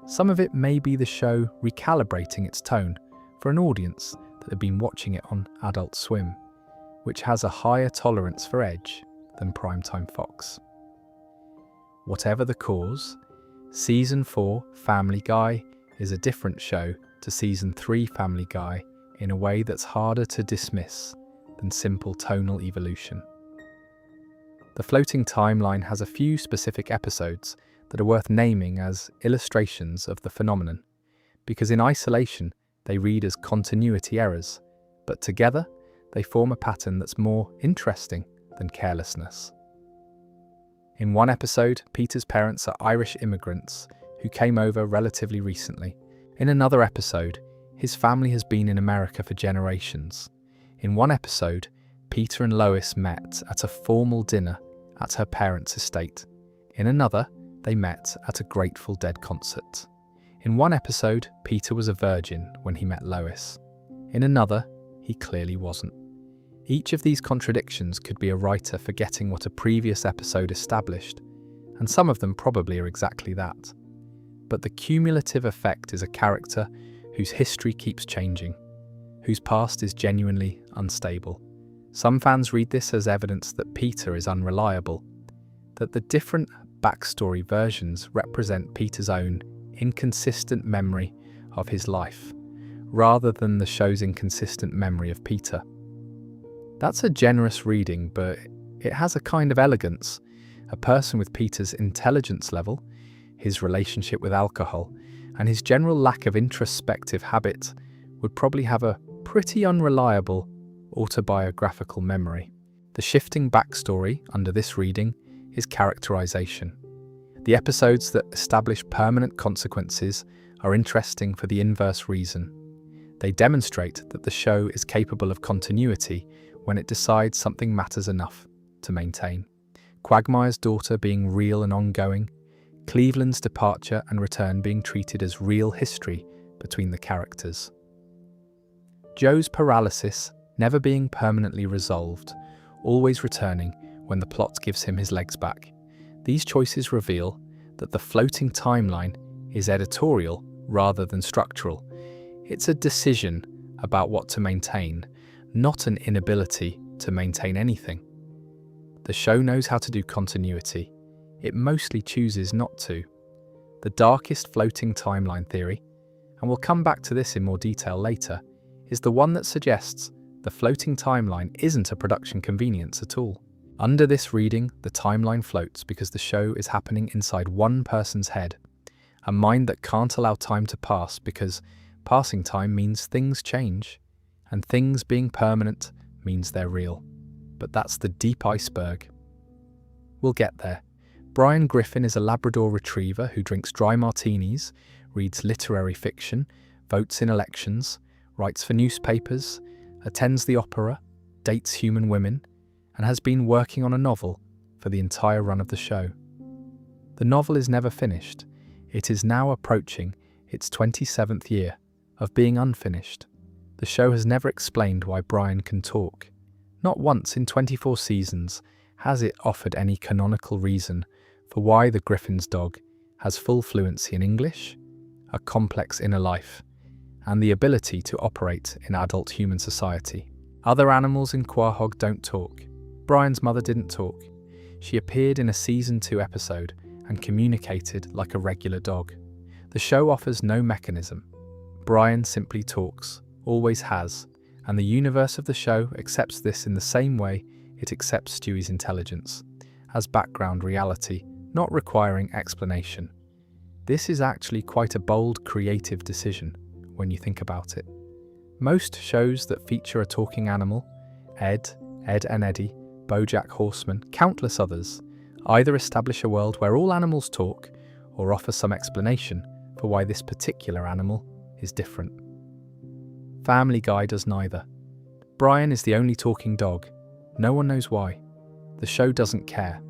Some of it may be the show recalibrating its tone for an audience that had been watching it on Adult Swim, which has a higher tolerance for edge than primetime Fox. Whatever the cause, Season 4 Family Guy is a different show to Season 3 Family Guy in a way that's harder to dismiss than simple tonal evolution. The floating timeline has a few specific episodes that are worth naming as illustrations of the phenomenon, because in isolation they read as continuity errors, but together they form a pattern that's more interesting than carelessness. In one episode, Peter's parents are Irish immigrants who came over relatively recently. In another episode, his family has been in America for generations. In one episode, Peter and Lois met at a formal dinner at her parents' estate. In another, they met at a Grateful Dead concert. In one episode, Peter was a virgin when he met Lois. In another, he clearly wasn't. Each of these contradictions could be a writer forgetting what a previous episode established, and some of them probably are exactly that. But the cumulative effect is a character whose history keeps changing, whose past is genuinely unstable. Some fans read this as evidence that Peter is unreliable, that the different backstory versions represent Peter's own inconsistent memory of his life, rather than the show's inconsistent memory of Peter. That's a generous reading, but it has a kind of elegance. A person with Peter's intelligence level, his relationship with alcohol, and his general lack of introspective habit would probably have a pretty unreliable autobiographical memory. The shifting backstory under this reading is characterization. The episodes that establish permanent consequences are interesting for the inverse reason. They demonstrate that the show is capable of continuity when it decides something matters enough to maintain. Quagmire's daughter being real and ongoing, Cleveland's departure and return being treated as real history between the characters. Joe's paralysis never being permanently resolved, always returning when the plot gives him his legs back. These choices reveal that the floating timeline is editorial rather than structural. It's a decision about what to maintain, not an inability to maintain anything. The show knows how to do continuity. It mostly chooses not to. The darkest floating timeline theory, and we'll come back to this in more detail later, is the one that suggests the floating timeline isn't a production convenience at all. Under this reading, the timeline floats because the show is happening inside one person's head, a mind that can't allow time to pass because passing time means things change, and things being permanent means they're real. But that's the deep iceberg. We'll get there. Brian Griffin is a Labrador retriever who drinks dry martinis, reads literary fiction, votes in elections, writes for newspapers, attends the opera, dates human women, and has been working on a novel for the entire run of the show. The novel is never finished. It is now approaching its 27th year of being unfinished. The show has never explained why Brian can talk. Not once in 24 seasons has it offered any canonical reason for why the Griffin's dog has full fluency in English, a complex inner life, and the ability to operate in adult human society. Other animals in Quahog don't talk. Brian's mother didn't talk. She appeared in a Season 2 episode and communicated like a regular dog. The show offers no mechanism. Brian simply talks, always has, and the universe of the show accepts this in the same way it accepts Stewie's intelligence, as background reality, not requiring explanation. This is actually quite a bold, creative decision when you think about it. Most shows that feature a talking animal, Ed and Eddie, BoJack Horseman, countless others, either establish a world where all animals talk or offer some explanation for why this particular animal is different. Family Guy does neither. Brian is the only talking dog. No one knows why. The show doesn't care.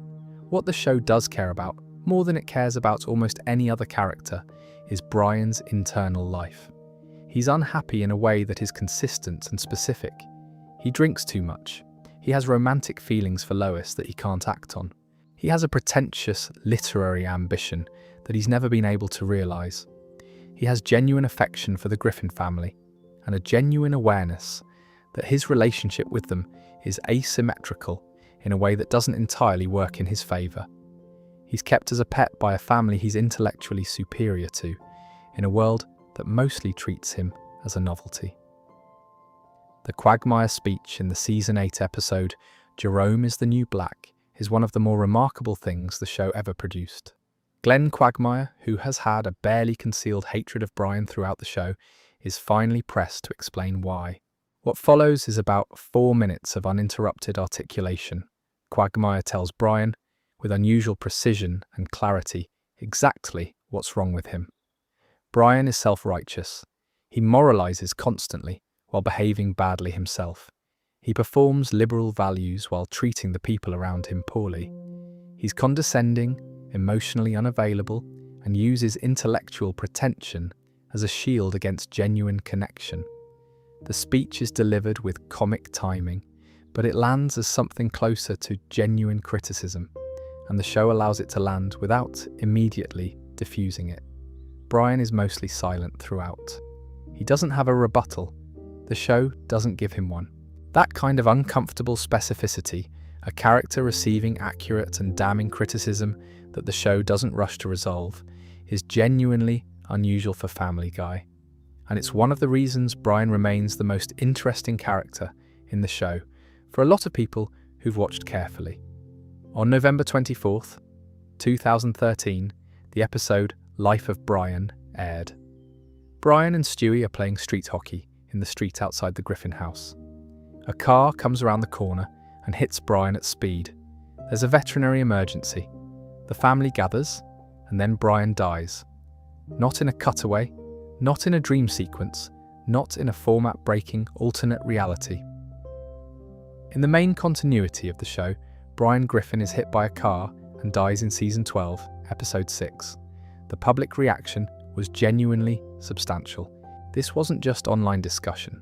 What the show does care about, more than it cares about almost any other character, is Brian's internal life. He's unhappy in a way that is consistent and specific. He drinks too much. He has romantic feelings for Lois that he can't act on. He has a pretentious literary ambition that he's never been able to realise. He has genuine affection for the Griffin family and a genuine awareness that his relationship with them is asymmetrical in a way that doesn't entirely work in his favour. He's kept as a pet by a family he's intellectually superior to, in a world that mostly treats him as a novelty. The Quagmire speech in the Season 8 episode, "Jerome is the New Black," is one of the more remarkable things the show ever produced. Glenn Quagmire, who has had a barely concealed hatred of Brian throughout the show, is finally pressed to explain why. What follows is about 4 minutes of uninterrupted articulation. Quagmire tells Brian, with unusual precision and clarity, exactly what's wrong with him. Brian is self-righteous. He moralizes constantly while behaving badly himself. He performs liberal values while treating the people around him poorly. He's condescending, emotionally unavailable, and uses intellectual pretension as a shield against genuine connection. The speech is delivered with comic timing, but it lands as something closer to genuine criticism, and the show allows it to land without immediately diffusing it. Brian is mostly silent throughout. He doesn't have a rebuttal. The show doesn't give him one. That kind of uncomfortable specificity, a character receiving accurate and damning criticism that the show doesn't rush to resolve, is genuinely unusual for Family Guy. And it's one of the reasons Brian remains the most interesting character in the show for a lot of people who've watched carefully. On November 24th, 2013, the episode Life of Brian aired. Brian and Stewie are playing street hockey in the street outside the Griffin house. A car comes around the corner and hits Brian at speed. There's a veterinary emergency. The family gathers, and then Brian dies. Not in a cutaway, not in a dream sequence, not in a format-breaking alternate reality. In the main continuity of the show, Brian Griffin is hit by a car and dies in Season 12, Episode 6. The public reaction was genuinely substantial. This wasn't just online discussion.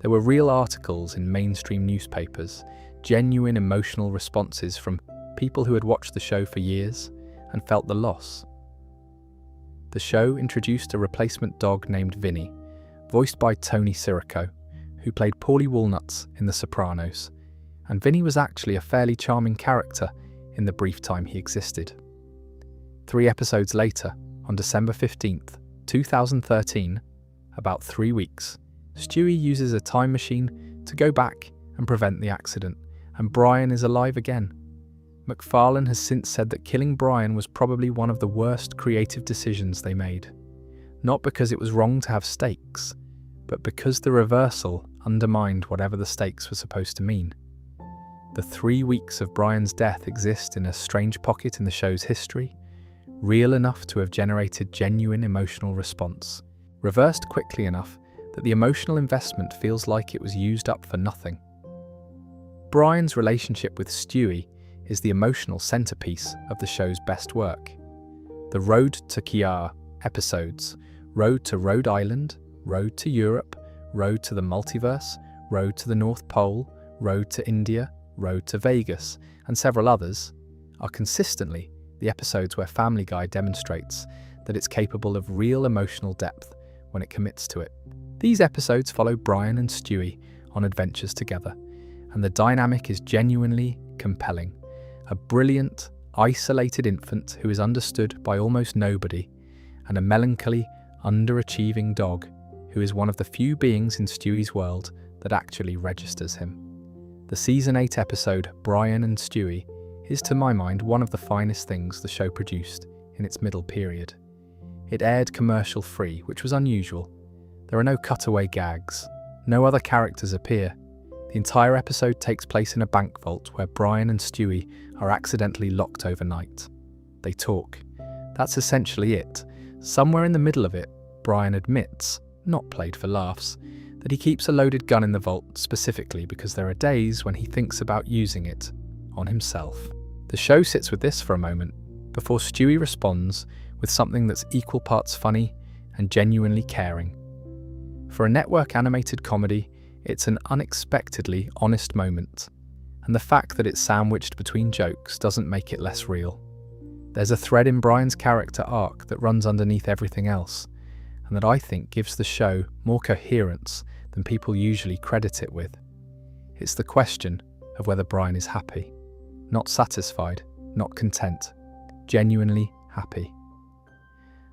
There were real articles in mainstream newspapers, genuine emotional responses from people who had watched the show for years and felt the loss. The show introduced a replacement dog named Vinny, voiced by Tony Sirico, who played Paulie Walnuts in The Sopranos, and Vinny was actually a fairly charming character in the brief time he existed. 3 episodes later, on December 15th, 2013, about 3 weeks, Stewie uses a time machine to go back and prevent the accident, and Brian is alive again. MacFarlane has since said that killing Brian was probably one of the worst creative decisions they made. Not because it was wrong to have stakes, but because the reversal undermined whatever the stakes were supposed to mean. The 3 weeks of Brian's death exist in a strange pocket in the show's history, real enough to have generated genuine emotional response, reversed quickly enough that the emotional investment feels like it was used up for nothing. Brian's relationship with Stewie is the emotional centerpiece of the show's best work. The Road to Kiara episodes, Road to Rhode Island, Road to Europe, Road to the Multiverse, Road to the North Pole, Road to India, Road to Vegas, and several others, are consistently the episodes where Family Guy demonstrates that it's capable of real emotional depth when it commits to it. These episodes follow Brian and Stewie on adventures together, and the dynamic is genuinely compelling. A brilliant, isolated infant who is understood by almost nobody, and a melancholy, underachieving dog who is one of the few beings in Stewie's world that actually registers him. The Season 8 episode, Brian and Stewie, is to my mind one of the finest things the show produced in its middle period. It aired commercial-free, which was unusual. There are no cutaway gags. No other characters appear. The entire episode takes place in a bank vault where Brian and Stewie are accidentally locked overnight. They talk. That's essentially it. Somewhere in the middle of it, Brian admits, not played for laughs, that he keeps a loaded gun in the vault specifically because there are days when he thinks about using it on himself. The show sits with this for a moment before Stewie responds with something that's equal parts funny and genuinely caring. For a network animated comedy, it's an unexpectedly honest moment, and the fact that it's sandwiched between jokes doesn't make it less real. There's a thread in Brian's character arc that runs underneath everything else, and that I think gives the show more coherence than people usually credit it with. It's the question of whether Brian is happy. Not satisfied, not content, genuinely happy.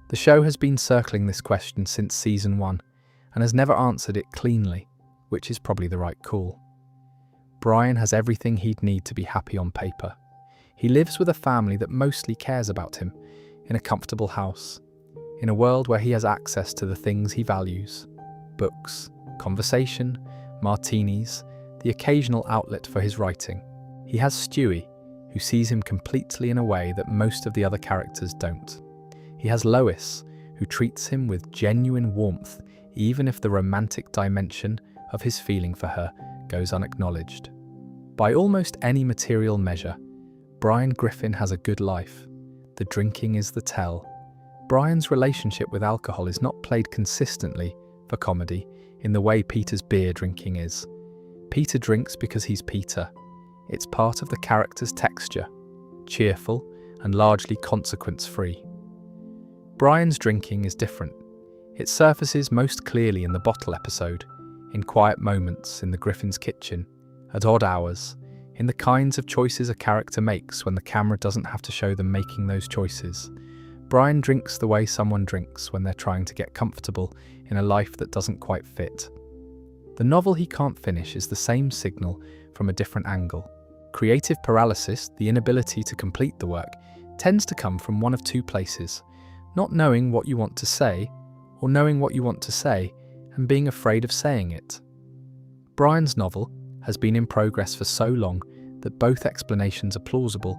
The show has been circling this question since Season 1 and has never answered it cleanly, which is probably the right call. Brian has everything he'd need to be happy on paper. He lives with a family that mostly cares about him, in a comfortable house, in a world where he has access to the things he values: books, conversation, martinis, the occasional outlet for his writing. He has Stewie, who sees him completely in a way that most of the other characters don't. He has Lois, who treats him with genuine warmth, even if the romantic dimension of his feeling for her goes unacknowledged. By almost any material measure, Brian Griffin has a good life. The drinking is the tell. Brian's relationship with alcohol is not played consistently for comedy in the way Peter's beer drinking is. Peter drinks because he's Peter. It's part of the character's texture, cheerful and largely consequence-free. Brian's drinking is different. It surfaces most clearly in the bottle episode, in quiet moments in the Griffin's kitchen, at odd hours, in the kinds of choices a character makes when the camera doesn't have to show them making those choices. Brian drinks the way someone drinks when they're trying to get comfortable in a life that doesn't quite fit. The novel he can't finish is the same signal from a different angle. Creative paralysis, the inability to complete the work, tends to come from one of two places: not knowing what you want to say, or knowing what you want to say and being afraid of saying it. Brian's novel has been in progress for so long that both explanations are plausible,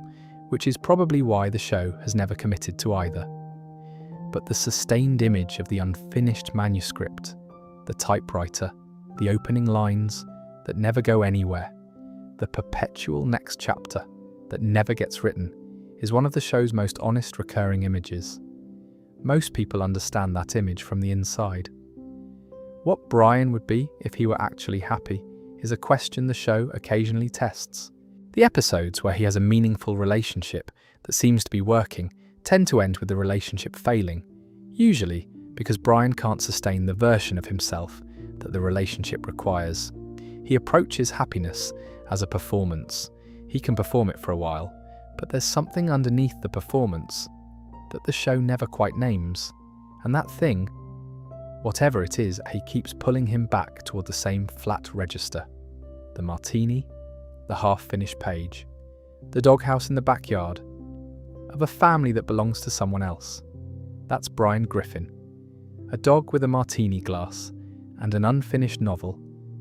which is probably why the show has never committed to either. But the sustained image of the unfinished manuscript, the typewriter, the opening lines that never go anywhere, the perpetual next chapter that never gets written, is one of the show's most honest recurring images. Most people understand that image from the inside. What Brian would be if he were actually happy is a question the show occasionally tests. The episodes where he has a meaningful relationship that seems to be working tend to end with the relationship failing, usually because Brian can't sustain the version of himself that the relationship requires. He approaches happiness as a performance. He can perform it for a while, but there's something underneath the performance that the show never quite names, and that thing, whatever it is, he keeps pulling him back toward the same flat register. The martini, the half-finished page, the doghouse in the backyard, of a family that belongs to someone else. That's Brian Griffin. A dog with a martini glass, and an unfinished novel,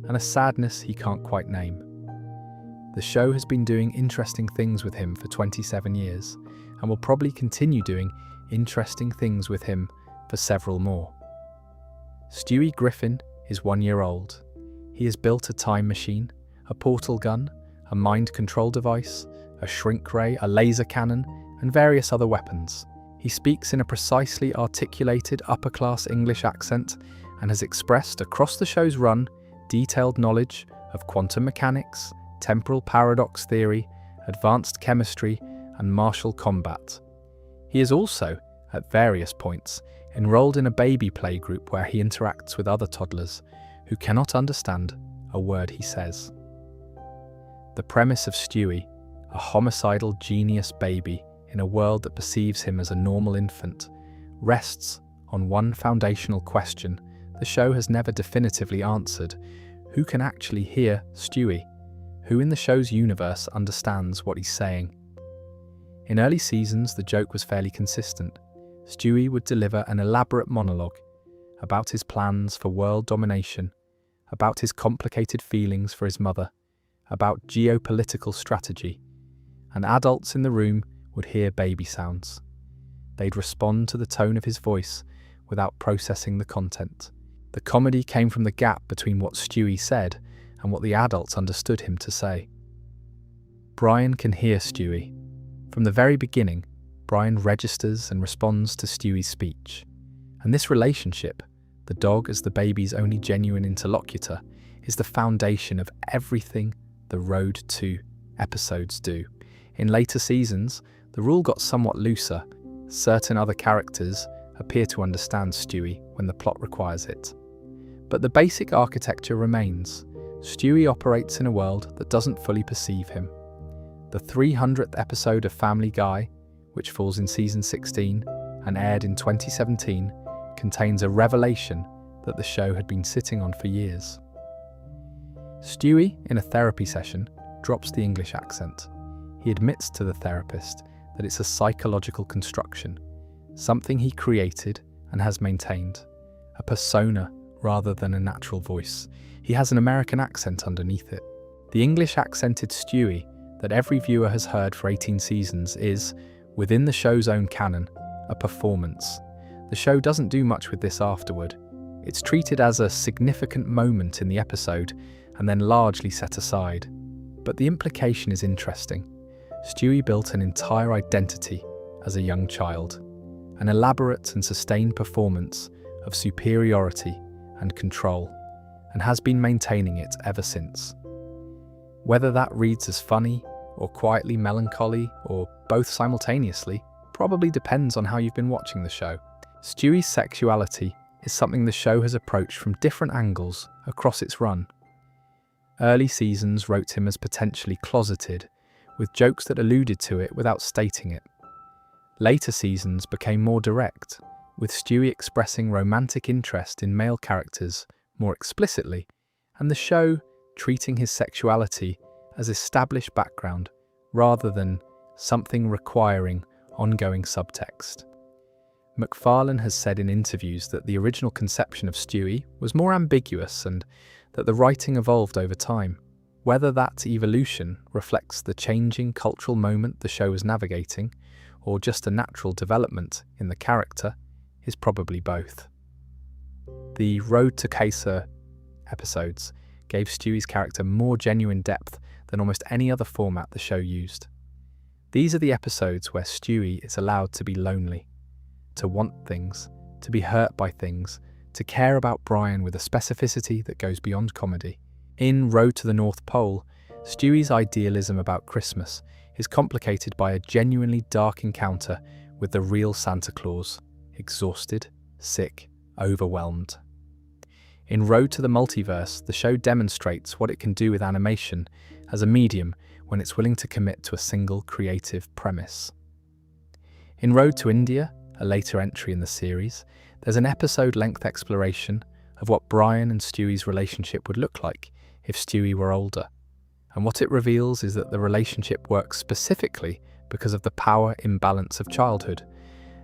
and a sadness he can't quite name. The show has been doing interesting things with him for 27 years, and will probably continue doing interesting things with him for several more. Stewie Griffin is 1 year old. He has built a time machine, a portal gun, a mind control device, a shrink ray, a laser cannon, and various other weapons. He speaks in a precisely articulated upper-class English accent and has expressed across the show's run detailed knowledge of quantum mechanics, temporal paradox theory, advanced chemistry, and martial combat. He has also, at various points, enrolled in a baby playgroup where he interacts with other toddlers who cannot understand a word he says. The premise of Stewie, a homicidal genius baby in a world that perceives him as a normal infant, rests on one foundational question the show has never definitively answered: who can actually hear Stewie? Who in the show's universe understands what he's saying? In early seasons, the joke was fairly consistent. Stewie would deliver an elaborate monologue about his plans for world domination, about his complicated feelings for his mother, about geopolitical strategy, and adults in the room would hear baby sounds. They'd respond to the tone of his voice without processing the content. The comedy came from the gap between what Stewie said and what the adults understood him to say. Brian can hear Stewie. From the very beginning, Brian registers and responds to Stewie's speech. And this relationship, the dog as the baby's only genuine interlocutor, is the foundation of everything the Road to episodes do. In later seasons, the rule got somewhat looser. Certain other characters appear to understand Stewie when the plot requires it. But the basic architecture remains. Stewie operates in a world that doesn't fully perceive him. The 300th episode of Family Guy, which falls in season 16 and aired in 2017, contains a revelation that the show had been sitting on for years. Stewie, in a therapy session, drops the English accent. He admits to the therapist that it's a psychological construction, something he created and has maintained, a persona rather than a natural voice. He has an American accent underneath it. The English-accented Stewie that every viewer has heard for 18 seasons is, within the show's own canon, a performance. The show doesn't do much with this afterward. It's treated as a significant moment in the episode and then largely set aside. But the implication is interesting. Stewie built an entire identity as a young child, an elaborate and sustained performance of superiority and control, and has been maintaining it ever since. Whether that reads as funny or quietly melancholy or both simultaneously probably depends on how you've been watching the show. Stewie's sexuality is something the show has approached from different angles across its run. Early seasons wrote him as potentially closeted, with jokes that alluded to it without stating it. Later seasons became more direct, with Stewie expressing romantic interest in male characters more explicitly, and the show treating his sexuality as established background rather than something requiring ongoing subtext. MacFarlane has said in interviews that the original conception of Stewie was more ambiguous and that the writing evolved over time. Whether that evolution reflects the changing cultural moment the show was navigating, or just a natural development in the character, is probably both. The Road to Kaiser episodes gave Stewie's character more genuine depth than almost any other format the show used. These are the episodes where Stewie is allowed to be lonely, to want things, to be hurt by things, to care about Brian with a specificity that goes beyond comedy. In Road to the North Pole, Stewie's idealism about Christmas is complicated by a genuinely dark encounter with the real Santa Claus, exhausted, sick, overwhelmed. In Road to the Multiverse, the show demonstrates what it can do with animation as a medium when it's willing to commit to a single creative premise. In Road to India, a later entry in the series, there's an episode-length exploration of what Brian and Stewie's relationship would look like if Stewie were older. And what it reveals is that the relationship works specifically because of the power imbalance of childhood,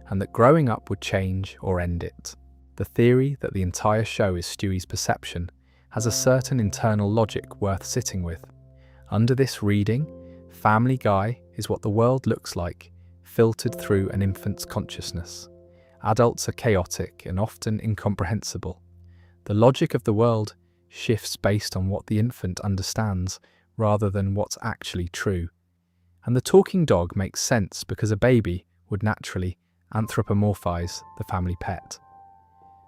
and that growing up would change or end it. The theory that the entire show is Stewie's perception has a certain internal logic worth sitting with. Under this reading, Family Guy is what the world looks like, filtered through an infant's consciousness. Adults are chaotic and often incomprehensible. The logic of the world shifts based on what the infant understands rather than what's actually true. And the talking dog makes sense because a baby would naturally anthropomorphize the family pet.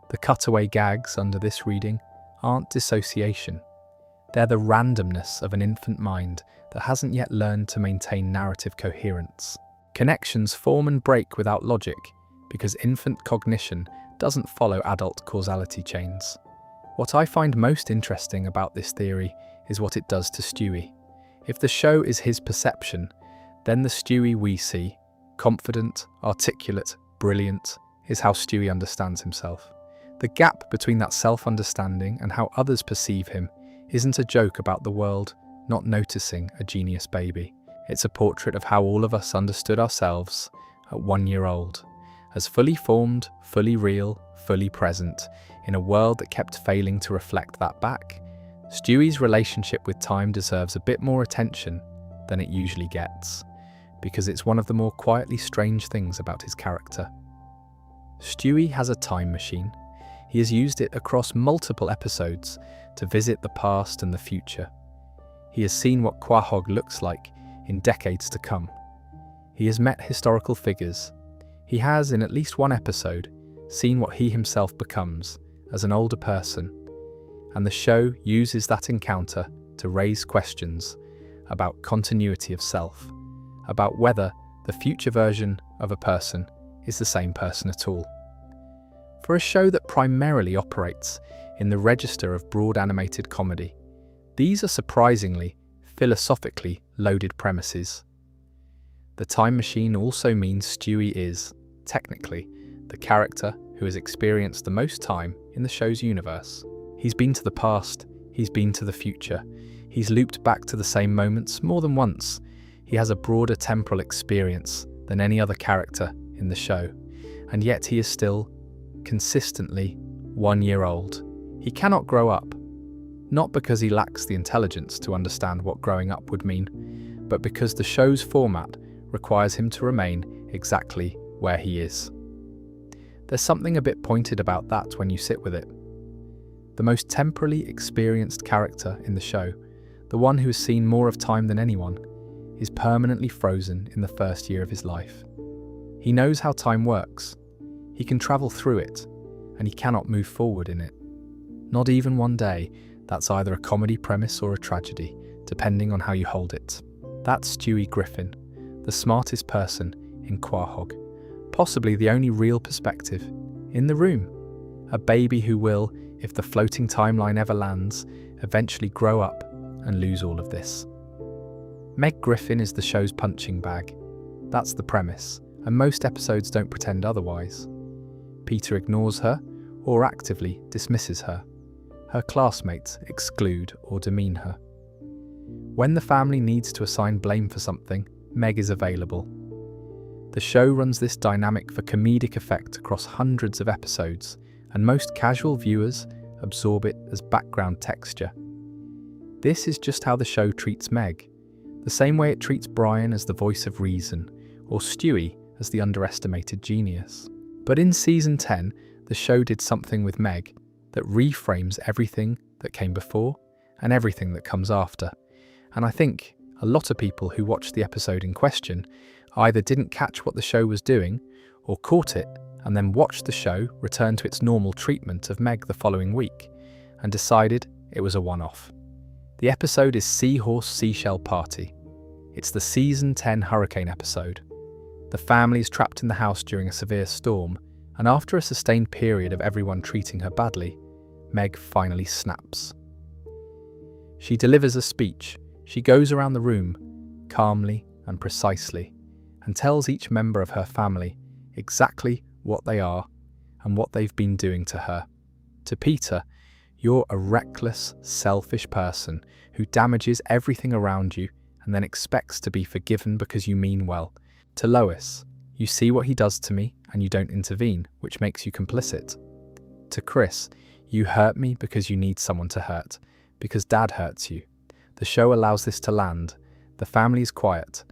The cutaway gags under this reading aren't dissociation. They're the randomness of an infant mind that hasn't yet learned to maintain narrative coherence. Connections form and break without logic because infant cognition doesn't follow adult causality chains. What I find most interesting about this theory is what it does to Stewie. If the show is his perception, then the Stewie we see, confident, articulate, brilliant, is how Stewie understands himself. The gap between that self-understanding and how others perceive him isn't a joke about the world not noticing a genius baby. It's a portrait of how all of us understood ourselves at 1 year old, as fully formed, fully real, fully present, in a world that kept failing to reflect that back. Stewie's relationship with time deserves a bit more attention than it usually gets, because it's one of the more quietly strange things about his character. Stewie has a time machine. He has used it across multiple episodes to visit the past and the future. He has seen what Quahog looks like in decades to come. He has met historical figures. He has, in at least one episode, seen what he himself becomes as an older person, and the show uses that encounter to raise questions about continuity of self, about whether the future version of a person is the same person at all. For a show that primarily operates in the register of broad animated comedy, these are surprisingly, philosophically loaded premises. The time machine also means Stewie is, technically, the character who has experienced the most time in the show's universe. He's been to the past, he's been to the future, he's looped back to the same moments more than once. He has a broader temporal experience than any other character in the show, and yet he is still, consistently, 1 year old. He cannot grow up, not because he lacks the intelligence to understand what growing up would mean, but because the show's format requires him to remain exactly where he is. There's something a bit pointed about that when you sit with it. The most temporally experienced character in the show, the one who has seen more of time than anyone, is permanently frozen in the first year of his life. He knows how time works. He can travel through it, and he cannot move forward in it. Not even one day. That's either a comedy premise or a tragedy, depending on how you hold it. That's Stewie Griffin, the smartest person in Quahog, possibly the only real perspective in the room. A baby who will, if the floating timeline ever lands, eventually grow up and lose all of this. Meg Griffin is the show's punching bag. That's the premise, and most episodes don't pretend otherwise. Peter ignores her or actively dismisses her. Her classmates exclude or demean her. When the family needs to assign blame for something, Meg is available. The show runs this dynamic for comedic effect across hundreds of episodes, and most casual viewers absorb it as background texture. This is just how the show treats Meg, the same way it treats Brian as the voice of reason, or Stewie as the underestimated genius. But in season 10, the show did something with Meg that reframes everything that came before and everything that comes after. And I think a lot of people who watched the episode in question either didn't catch what the show was doing or caught it and then watched the show return to its normal treatment of Meg the following week and decided it was a one-off. The episode is Seahorse Seashell Party. It's the season 10 hurricane episode. The family is trapped in the house during a severe storm, and after a sustained period of everyone treating her badly, Meg finally snaps. She delivers a speech. She goes around the room, calmly and precisely, and tells each member of her family exactly what they are and what they've been doing to her. To Peter, you're a reckless, selfish person who damages everything around you and then expects to be forgiven because you mean well. To Lois, you see what he does to me and you don't intervene, which makes you complicit. To Chris, you hurt me because you need someone to hurt, because Dad hurts you. The show allows this to land. The family is quiet.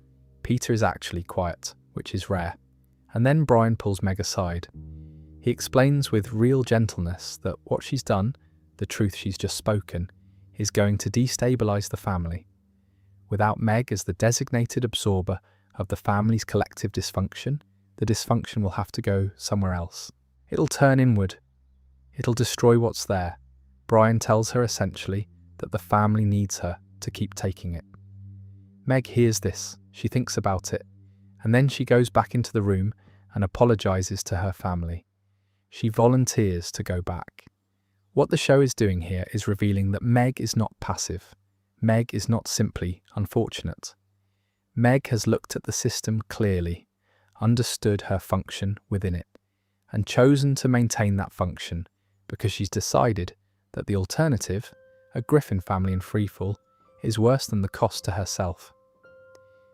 Peter is actually quiet, which is rare. And then Brian pulls Meg aside. He explains with real gentleness that what she's done, the truth she's just spoken, is going to destabilize the family. Without Meg as the designated absorber of the family's collective dysfunction, the dysfunction will have to go somewhere else. It'll turn inward. It'll destroy what's there. Brian tells her essentially that the family needs her to keep taking it. Meg hears this, she thinks about it, and then she goes back into the room and apologizes to her family. She volunteers to go back. What the show is doing here is revealing that Meg is not passive. Meg is not simply unfortunate. Meg has looked at the system clearly, understood her function within it, and chosen to maintain that function because she's decided that the alternative, a Griffin family in freefall, is worse than the cost to herself.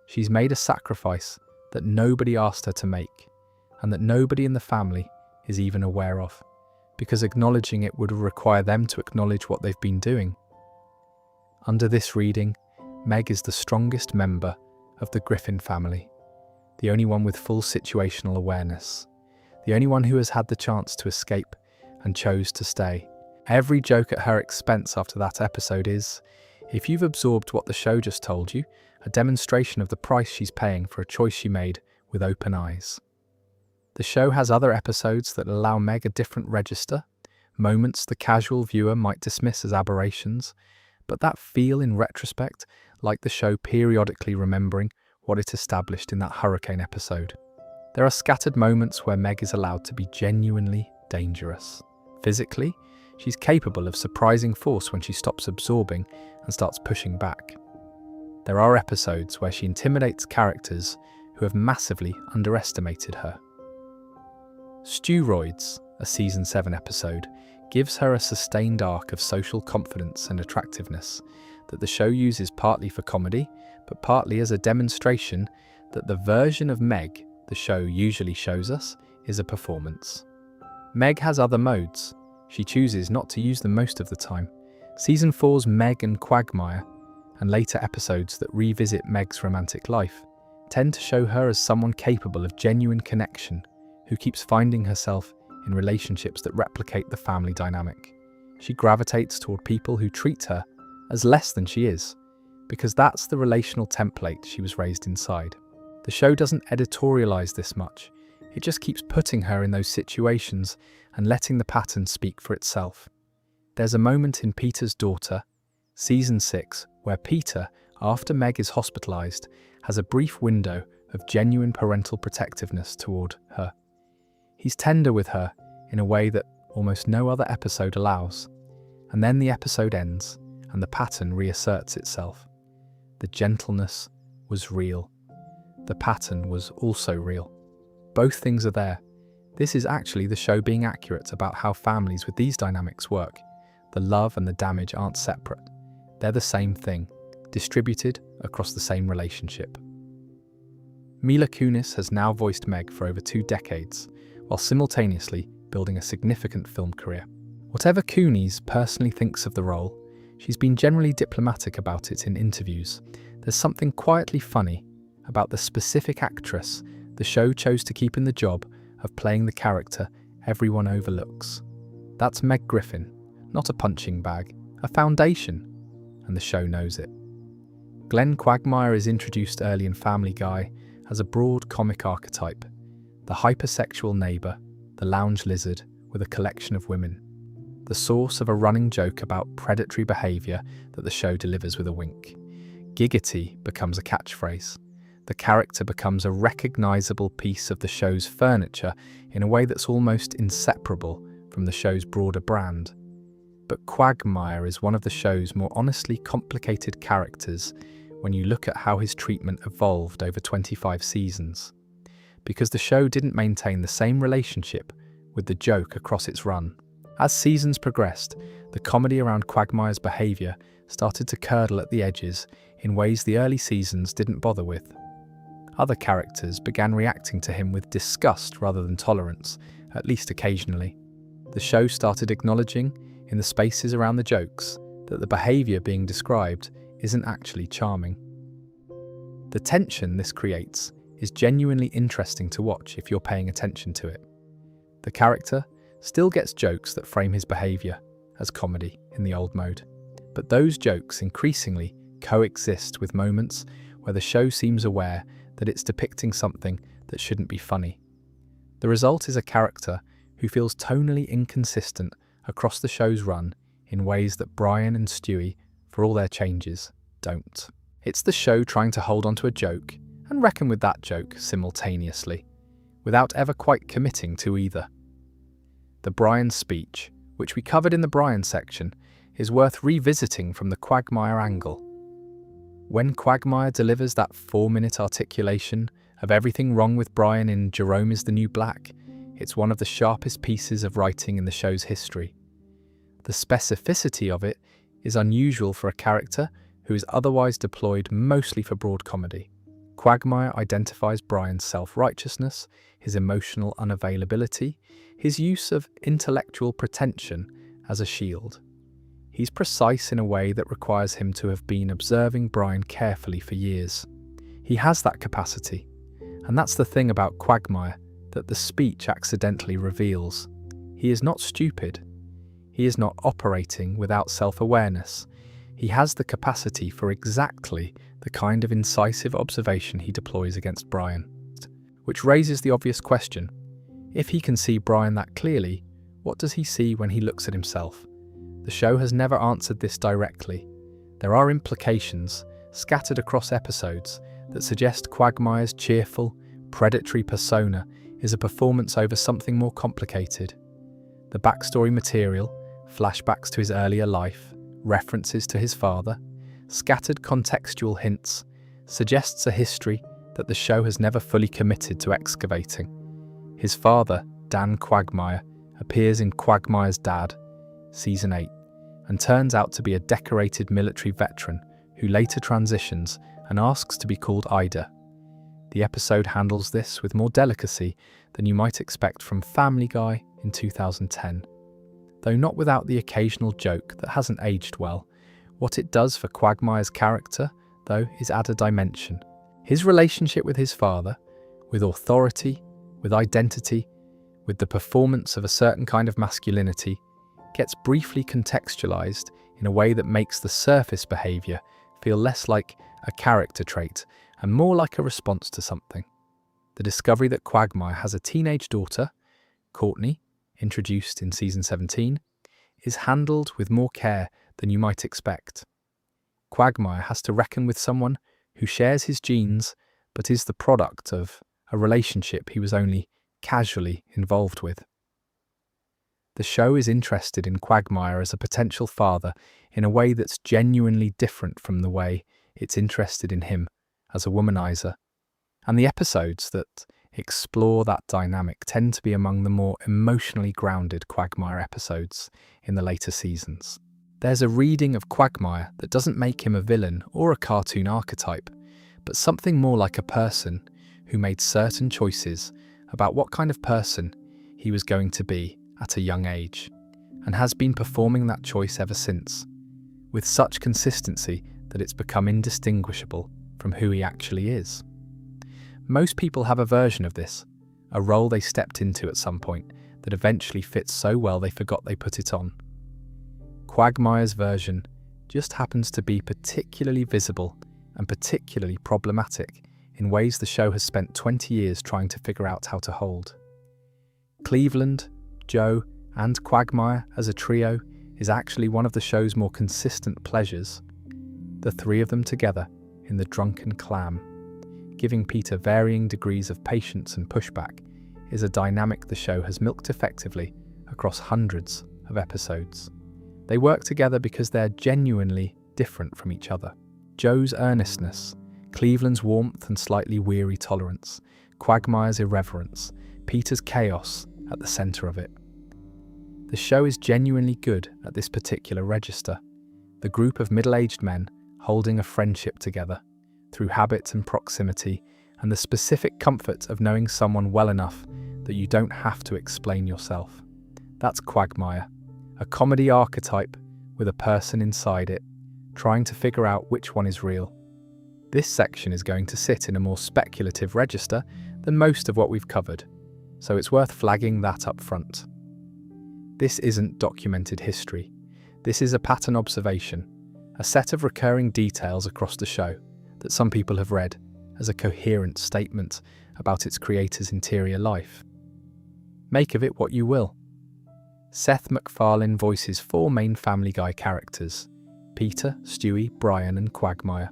She's made a sacrifice that nobody asked her to make, and that nobody in the family is even aware of, because acknowledging it would require them to acknowledge what they've been doing. Under this reading, Meg is the strongest member of the Griffin family, the only one with full situational awareness, the only one who has had the chance to escape and chose to stay. Every joke at her expense after that episode is, if you've absorbed what the show just told you, a demonstration of the price she's paying for a choice she made with open eyes. The show has other episodes that allow Meg a different register, moments the casual viewer might dismiss as aberrations, but that feel in retrospect like the show periodically remembering what it established in that hurricane episode. There are scattered moments where Meg is allowed to be genuinely dangerous. Physically, she's capable of surprising force when she stops absorbing and starts pushing back. There are episodes where she intimidates characters who have massively underestimated her. Steroids, a Season 7 episode, gives her a sustained arc of social confidence and attractiveness that the show uses partly for comedy, but partly as a demonstration that the version of Meg the show usually shows us is a performance. Meg has other modes. She chooses not to use them most of the time. Season 4's Meg and Quagmire, and later episodes that revisit Meg's romantic life, tend to show her as someone capable of genuine connection, who keeps finding herself in relationships that replicate the family dynamic. She gravitates toward people who treat her as less than she is, because that's the relational template she was raised inside. The show doesn't editorialize this much. It just keeps putting her in those situations and letting the pattern speak for itself. There's a moment in Peter's Daughter, Season 6, where Peter, after Meg is hospitalized, has a brief window of genuine parental protectiveness toward her. He's tender with her in a way that almost no other episode allows. And then the episode ends, and the pattern reasserts itself. The gentleness was real. The pattern was also real. Both things are there. This is actually the show being accurate about how families with these dynamics work. The love and the damage aren't separate. They're the same thing, distributed across the same relationship. Mila Kunis has now voiced Meg for over 2 decades, while simultaneously building a significant film career. Whatever Kunis personally thinks of the role, she's been generally diplomatic about it in interviews. There's something quietly funny about the specific actress the show chose to keep in the job of playing the character everyone overlooks. That's Meg Griffin, not a punching bag, a foundation, and the show knows it. Glenn Quagmire is introduced early in Family Guy as a broad comic archetype, the hypersexual neighbour, the lounge lizard with a collection of women, the source of a running joke about predatory behaviour that the show delivers with a wink. Giggity becomes a catchphrase. The character becomes a recognisable piece of the show's furniture in a way that's almost inseparable from the show's broader brand. But Quagmire is one of the show's more honestly complicated characters when you look at how his treatment evolved over 25 seasons. Because the show didn't maintain the same relationship with the joke across its run. As seasons progressed, the comedy around Quagmire's behaviour started to curdle at the edges in ways the early seasons didn't bother with. Other characters began reacting to him with disgust rather than tolerance, at least occasionally. The show started acknowledging, in the spaces around the jokes, that the behaviour being described isn't actually charming. The tension this creates is genuinely interesting to watch if you're paying attention to it. The character still gets jokes that frame his behaviour as comedy in the old mode, but those jokes increasingly coexist with moments where the show seems aware that it's depicting something that shouldn't be funny. The result is a character who feels tonally inconsistent across the show's run in ways that Brian and Stewie, for all their changes, don't. It's the show trying to hold onto a joke and reckon with that joke simultaneously, without ever quite committing to either. The Brian speech, which we covered in the Brian section, is worth revisiting from the Quagmire angle. When Quagmire delivers that 4-minute articulation of everything wrong with Brian in Jerome is the New Black, it's one of the sharpest pieces of writing in the show's history. The specificity of it is unusual for a character who is otherwise deployed mostly for broad comedy. Quagmire identifies Brian's self-righteousness, his emotional unavailability, his use of intellectual pretension as a shield. He's precise in a way that requires him to have been observing Brian carefully for years. He has that capacity, and that's the thing about Quagmire that the speech accidentally reveals. He is not stupid. He is not operating without self-awareness. He has the capacity for exactly the kind of incisive observation he deploys against Brian. Which raises the obvious question: if he can see Brian that clearly, what does he see when he looks at himself? The show has never answered this directly. There are implications, scattered across episodes, that suggest Quagmire's cheerful, predatory persona is a performance over something more complicated. The backstory material, flashbacks to his earlier life, references to his father, scattered contextual hints, suggests a history that the show has never fully committed to excavating. His father, Dan Quagmire, appears in Quagmire's Dad, Season 8, and turns out to be a decorated military veteran who later transitions and asks to be called Ida. The episode handles this with more delicacy than you might expect from Family Guy in 2010. Though not without the occasional joke that hasn't aged well, what it does for Quagmire's character, though, is add a dimension. His relationship with his father, with authority, with identity, with the performance of a certain kind of masculinity, gets briefly contextualized in a way that makes the surface behavior feel less like a character trait and more like a response to something. The discovery that Quagmire has a teenage daughter, Courtney, introduced in Season 17, is handled with more care than you might expect. Quagmire has to reckon with someone who shares his genes but is the product of a relationship he was only casually involved with. The show is interested in Quagmire as a potential father in a way that's genuinely different from the way it's interested in him as a womanizer, and the episodes that explore that dynamic tend to be among the more emotionally grounded Quagmire episodes in the later seasons. There's a reading of Quagmire that doesn't make him a villain or a cartoon archetype, but something more like a person who made certain choices about what kind of person he was going to be at a young age, and has been performing that choice ever since, with such consistency that it's become indistinguishable from who he actually is. Most people have a version of this, a role they stepped into at some point that eventually fits so well they forgot they put it on. Quagmire's version just happens to be particularly visible and particularly problematic in ways the show has spent 20 years trying to figure out how to hold. Cleveland, Joe, and Quagmire as a trio is actually one of the show's more consistent pleasures. The three of them together in the drunken clam, giving Peter varying degrees of patience and pushback, is a dynamic the show has milked effectively across hundreds of episodes. They work together because they're genuinely different from each other. Joe's earnestness, Cleveland's warmth and slightly weary tolerance, Quagmire's irreverence, Peter's chaos at the centre of it. The show is genuinely good at this particular register, the group of middle-aged men holding a friendship together through habit and proximity and the specific comfort of knowing someone well enough that you don't have to explain yourself. That's Quagmire, a comedy archetype with a person inside it, trying to figure out which one is real. This section is going to sit in a more speculative register than most of what we've covered, so it's worth flagging that up front. This isn't documented history. This is a pattern observation, a set of recurring details across the show that some people have read as a coherent statement about its creator's interior life. Make of it what you will. Seth MacFarlane voices 4 main Family Guy characters: Peter, Stewie, Brian, and Quagmire.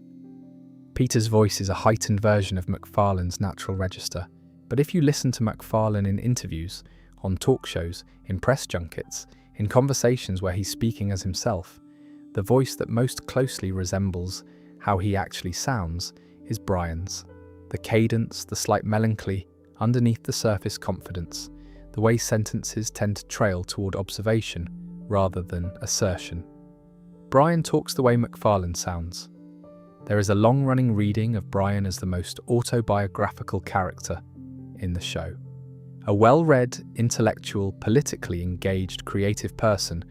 Peter's voice is a heightened version of MacFarlane's natural register, but if you listen to MacFarlane in interviews on talk shows, in press junkets, in conversations where he's speaking as himself. The voice that most closely resembles how he actually sounds is Brian's. The cadence, the slight melancholy, underneath the surface confidence, the way sentences tend to trail toward observation rather than assertion. Brian talks the way MacFarlane sounds. There is a long-running reading of Brian as the most autobiographical character in the show. A well-read, intellectual, politically engaged, creative person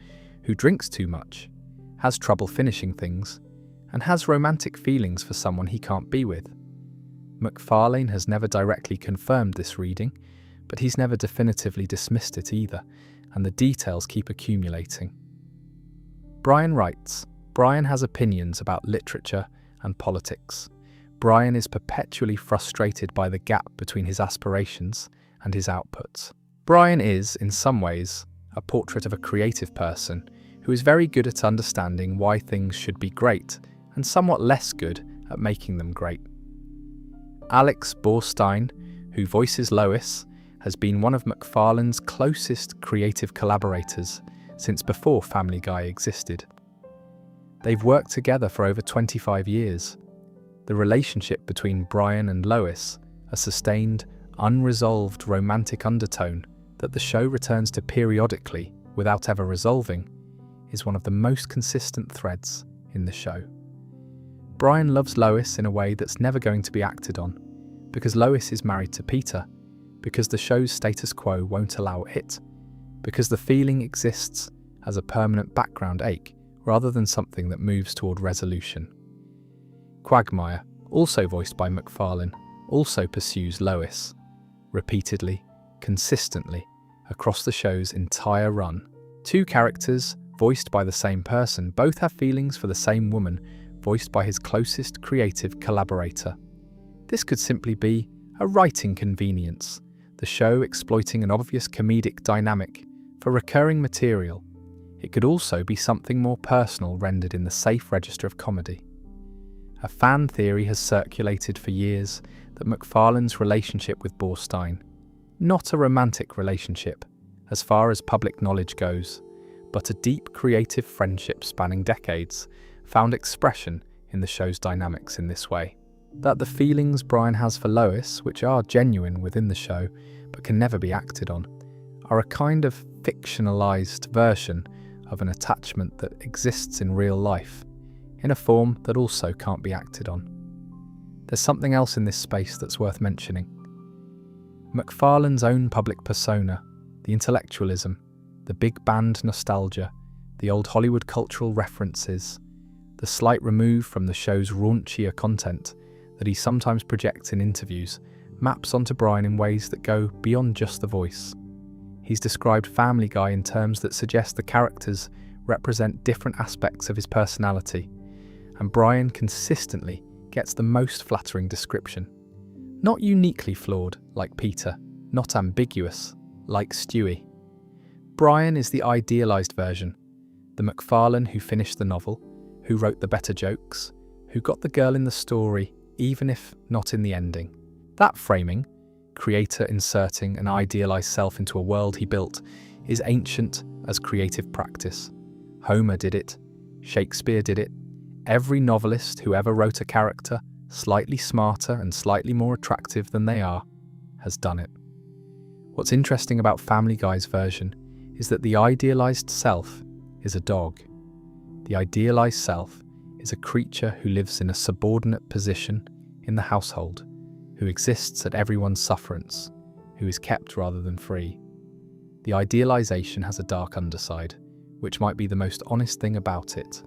who drinks too much, has trouble finishing things, and has romantic feelings for someone he can't be with. MacFarlane has never directly confirmed this reading, but he's never definitively dismissed it either, and the details keep accumulating. Brian writes, Brian has opinions about literature and politics. Brian is perpetually frustrated by the gap between his aspirations and his outputs. Brian is, in some ways, a portrait of a creative person who is very good at understanding why things should be great and somewhat less good at making them great. Alex Borstein, who voices Lois, has been one of MacFarlane's closest creative collaborators since before Family Guy existed. They've worked together for over 25 years. The relationship between Brian and Lois, a sustained, unresolved romantic undertone that the show returns to periodically without ever resolving, is one of the most consistent threads in the show. Brian loves Lois in a way that's never going to be acted on, because Lois is married to Peter, because the show's status quo won't allow it, because the feeling exists as a permanent background ache rather than something that moves toward resolution. Quagmire, also voiced by MacFarlane, also pursues Lois, repeatedly, consistently, across the show's entire run. Two characters, voiced by the same person, both have feelings for the same woman, voiced by his closest creative collaborator. This could simply be a writing convenience, the show exploiting an obvious comedic dynamic for recurring material. It could also be something more personal rendered in the safe register of comedy. A fan theory has circulated for years that MacFarlane's relationship with Borstein, not a romantic relationship as far as public knowledge goes, but a deep creative friendship spanning decades, found expression in the show's dynamics in this way. That the feelings Brian has for Lois, which are genuine within the show but can never be acted on, are a kind of fictionalized version of an attachment that exists in real life, in a form that also can't be acted on. There's something else in this space that's worth mentioning. MacFarlane's own public persona, the intellectualism, the big band nostalgia, the old Hollywood cultural references, the slight remove from the show's raunchier content that he sometimes projects in interviews, maps onto Brian in ways that go beyond just the voice. He's described Family Guy in terms that suggest the characters represent different aspects of his personality, and Brian consistently gets the most flattering description. Not uniquely flawed, like Peter, not ambiguous, like Stewie. Brian is the idealised version, the MacFarlane who finished the novel, who wrote the better jokes, who got the girl in the story, even if not in the ending. That framing, creator inserting an idealised self into a world he built, is ancient as creative practice. Homer did it, Shakespeare did it, every novelist who ever wrote a character slightly smarter and slightly more attractive than they are has done it. What's interesting about Family Guy's version is that the idealised self is a dog. The idealised self is a creature who lives in a subordinate position in the household, who exists at everyone's sufferance, who is kept rather than free. The idealisation has a dark underside, which might be the most honest thing about it.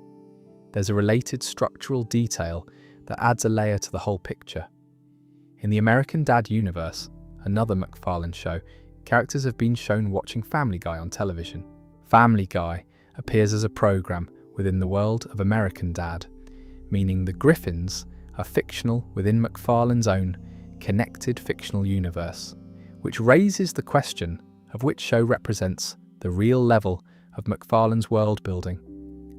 There's a related structural detail that adds a layer to the whole picture. In the American Dad universe, another MacFarlane show, characters have been shown watching Family Guy on television. Family Guy appears as a program within the world of American Dad, meaning the Griffins are fictional within MacFarlane's own connected fictional universe, which raises the question of which show represents the real level of MacFarlane's world building,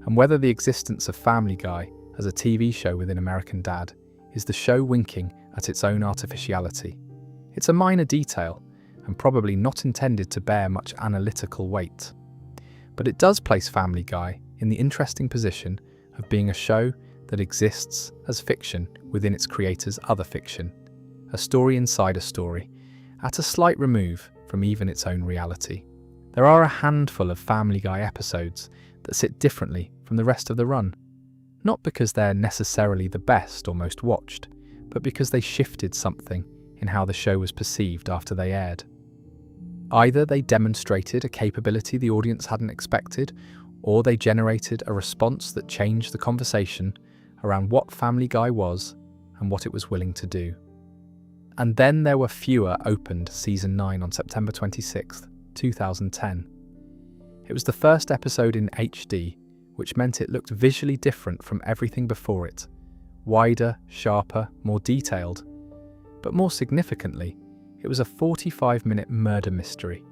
and whether the existence of Family Guy as a TV show within American Dad is the show winking at its own artificiality. It's a minor detail, and probably not intended to bear much analytical weight. But it does place Family Guy in the interesting position of being a show that exists as fiction within its creator's other fiction, a story inside a story, at a slight remove from even its own reality. There are a handful of Family Guy episodes that sit differently from the rest of the run, not because they're necessarily the best or most watched, but because they shifted something in how the show was perceived after they aired. Either they demonstrated a capability the audience hadn't expected, or they generated a response that changed the conversation around what Family Guy was and what it was willing to do. And then there were fewer opened Season 9 on September 26th, 2010. It was the first episode in HD, which meant it looked visually different from everything before it, wider, sharper, more detailed. But more significantly, it was a 45-minute murder mystery,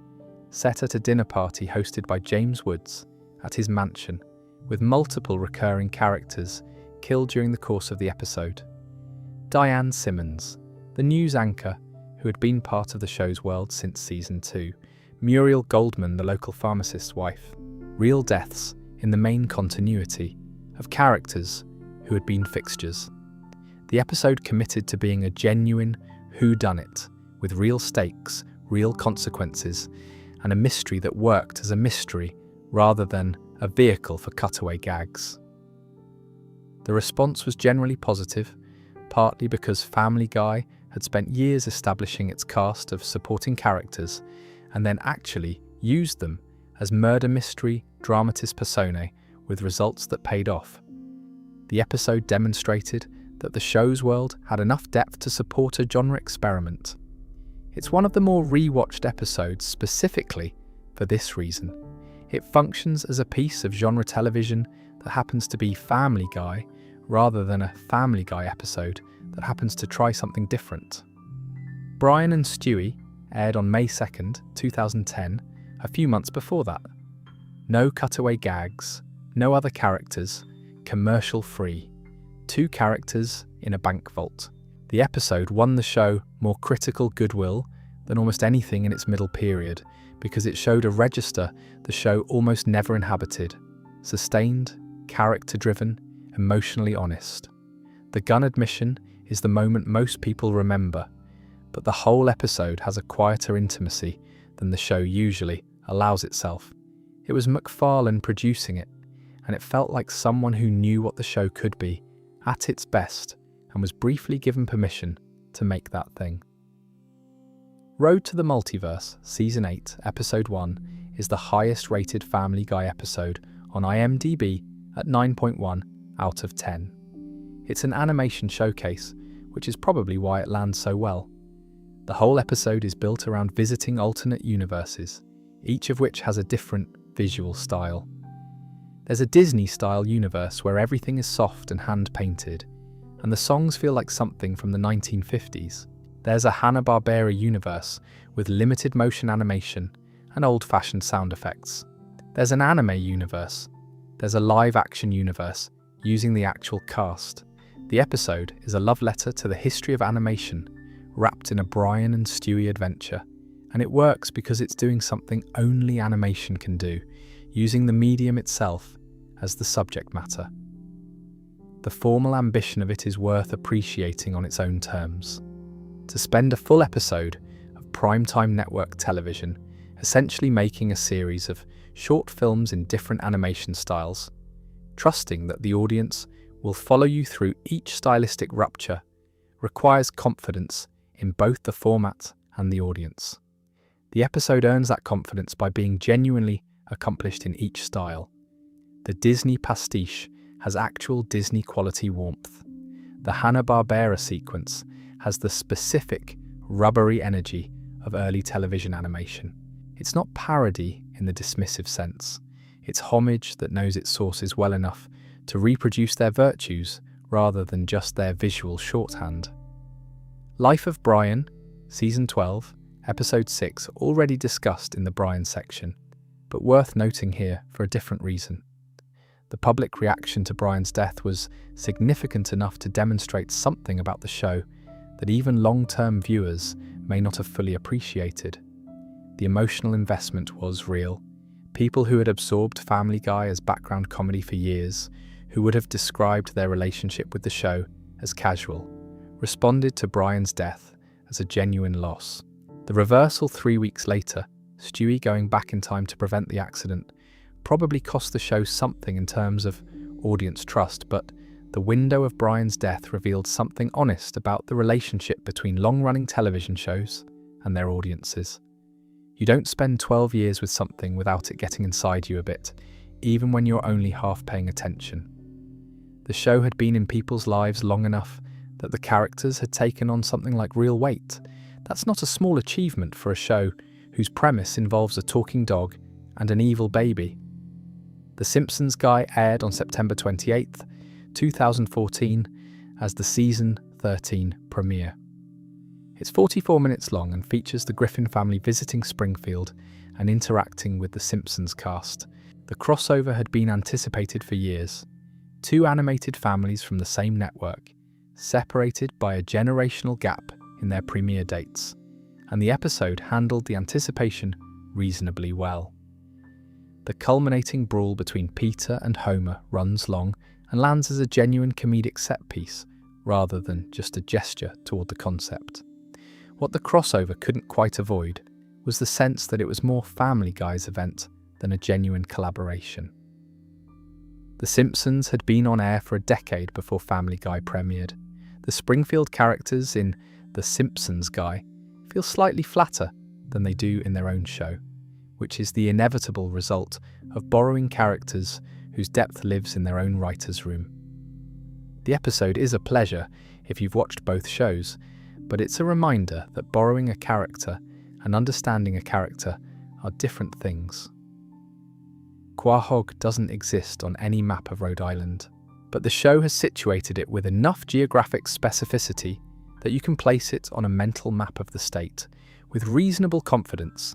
set at a dinner party hosted by James Woods at his mansion, with multiple recurring characters killed during the course of the episode. Diane Simmons, the news anchor who had been part of the show's world since Season 2, Muriel Goldman, the local pharmacist's wife, real deaths in the main continuity of characters who had been fixtures. The episode committed to being a genuine whodunit, with real stakes, real consequences, and a mystery that worked as a mystery rather than a vehicle for cutaway gags. The response was generally positive, partly because Family Guy had spent years establishing its cast of supporting characters and then actually used them as murder mystery dramatis personae with results that paid off. The episode demonstrated that the show's world had enough depth to support a genre experiment. It's one of the more rewatched episodes specifically for this reason. It functions as a piece of genre television that happens to be Family Guy rather than a Family Guy episode that happens to try something different. Brian and Stewie aired on May 2nd, 2010, a few months before that. No cutaway gags, no other characters, commercial-free. 2 characters in a bank vault. The episode won the show more critical goodwill than almost anything in its middle period because it showed a register the show almost never inhabited: sustained, character-driven, emotionally honest. The gun admission is the moment most people remember, but the whole episode has a quieter intimacy than the show usually allows itself. It was MacLeod producing it, and it felt like someone who knew what the show could be at its best and was briefly given permission to make that thing. Road to the Multiverse, Season 8, Episode 1, is the highest rated Family Guy episode on IMDb at 9.1 out of 10. It's an animation showcase, which is probably why it lands so well. The whole episode is built around visiting alternate universes, each of which has a different visual style. There's a Disney-style universe where everything is soft and hand-painted, and the songs feel like something from the 1950s. There's a Hanna-Barbera universe with limited motion animation and old-fashioned sound effects. There's an anime universe. There's a live-action universe using the actual cast. The episode is a love letter to the history of animation, wrapped in a Brian and Stewie adventure, and it works because it's doing something only animation can do, using the medium itself as the subject matter. The formal ambition of it is worth appreciating on its own terms. To spend a full episode of primetime network television essentially making a series of short films in different animation styles, trusting that the audience will follow you through each stylistic rupture, requires confidence in both the format and the audience. The episode earns that confidence by being genuinely accomplished in each style. The Disney pastiche has actual Disney quality warmth. The Hanna-Barbera sequence has the specific, rubbery energy of early television animation. It's not parody in the dismissive sense. It's homage that knows its sources well enough to reproduce their virtues rather than just their visual shorthand. Life of Brian, Season 12, Episode 6, already discussed in the Brian section, but worth noting here for a different reason. The public reaction to Brian's death was significant enough to demonstrate something about the show that even long-term viewers may not have fully appreciated. the emotional investment was real. People who had absorbed Family Guy as background comedy for years, who would have described their relationship with the show as casual, responded to Brian's death as a genuine loss. The reversal 3 weeks later, Stewie going back in time to prevent the accident, probably cost the show something in terms of audience trust, but the window of Brian's death revealed something honest about the relationship between long-running television shows and their audiences. You don't spend 12 years with something without it getting inside you a bit, even when you're only half paying attention. The show had been in people's lives long enough that the characters had taken on something like real weight. That's not a small achievement for a show whose premise involves a talking dog and an evil baby. The Simpsons Guy aired on September 28th, 2014 as the season 13 premiere. It's 44 minutes long and features the Griffin family visiting Springfield and interacting with the Simpsons cast. The crossover had been anticipated for years. Two animated families from the same network, separated by a generational gap in their premiere dates, and the episode handled the anticipation reasonably well. The culminating brawl between Peter and Homer runs long and lands as a genuine comedic set piece, rather than just a gesture toward the concept. What the crossover couldn't quite avoid was the sense that it was more Family Guy's event than a genuine collaboration. The Simpsons had been on air for a decade before Family Guy premiered. The Springfield characters in The Simpsons Guy feel slightly flatter than they do in their own show, which is the inevitable result of borrowing characters whose depth lives in their own writer's room. The episode is a pleasure if you've watched both shows, but it's a reminder that borrowing a character and understanding a character are different things. Quahog doesn't exist on any map of Rhode Island, but the show has situated it with enough geographic specificity that you can place it on a mental map of the state with reasonable confidence,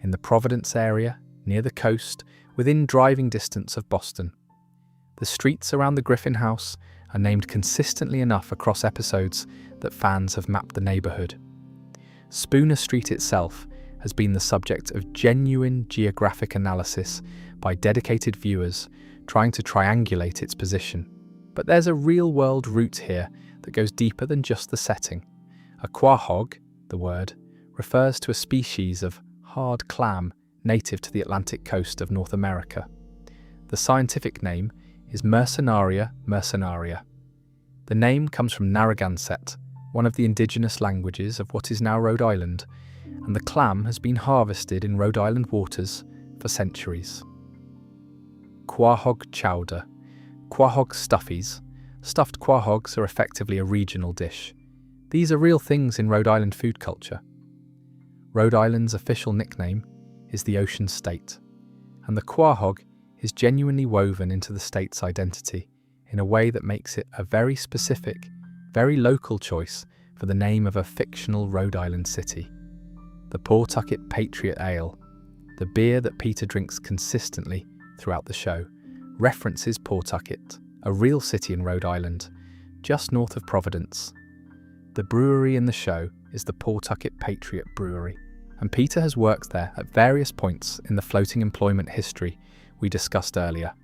in the Providence area, near the coast, within driving distance of Boston. The streets around the Griffin house are named consistently enough across episodes that fans have mapped the neighborhood. Spooner Street itself has been the subject of genuine geographic analysis by dedicated viewers trying to triangulate its position. But there's a real-world root here that goes deeper than just the setting. A quahog, the word, refers to a species of hard clam native to the Atlantic coast of North America. The scientific name is Mercenaria mercenaria. The name comes from Narragansett, one of the indigenous languages of what is now Rhode Island, and the clam has been harvested in Rhode Island waters for centuries. Quahog chowder, quahog stuffies. Stuffed quahogs are effectively a regional dish. These are real things in Rhode Island food culture. Rhode Island's official nickname is the Ocean State, and the quahog is genuinely woven into the state's identity in a way that makes it a very specific, very local choice for the name of a fictional Rhode Island city. The Pawtucket Patriot Ale, the beer that Peter drinks consistently throughout the show, references Pawtucket, a real city in Rhode Island, just north of Providence. The brewery in the show is the Pawtucket Patriot Brewery, and Peter has worked there at various points in the floating employment history we discussed earlier.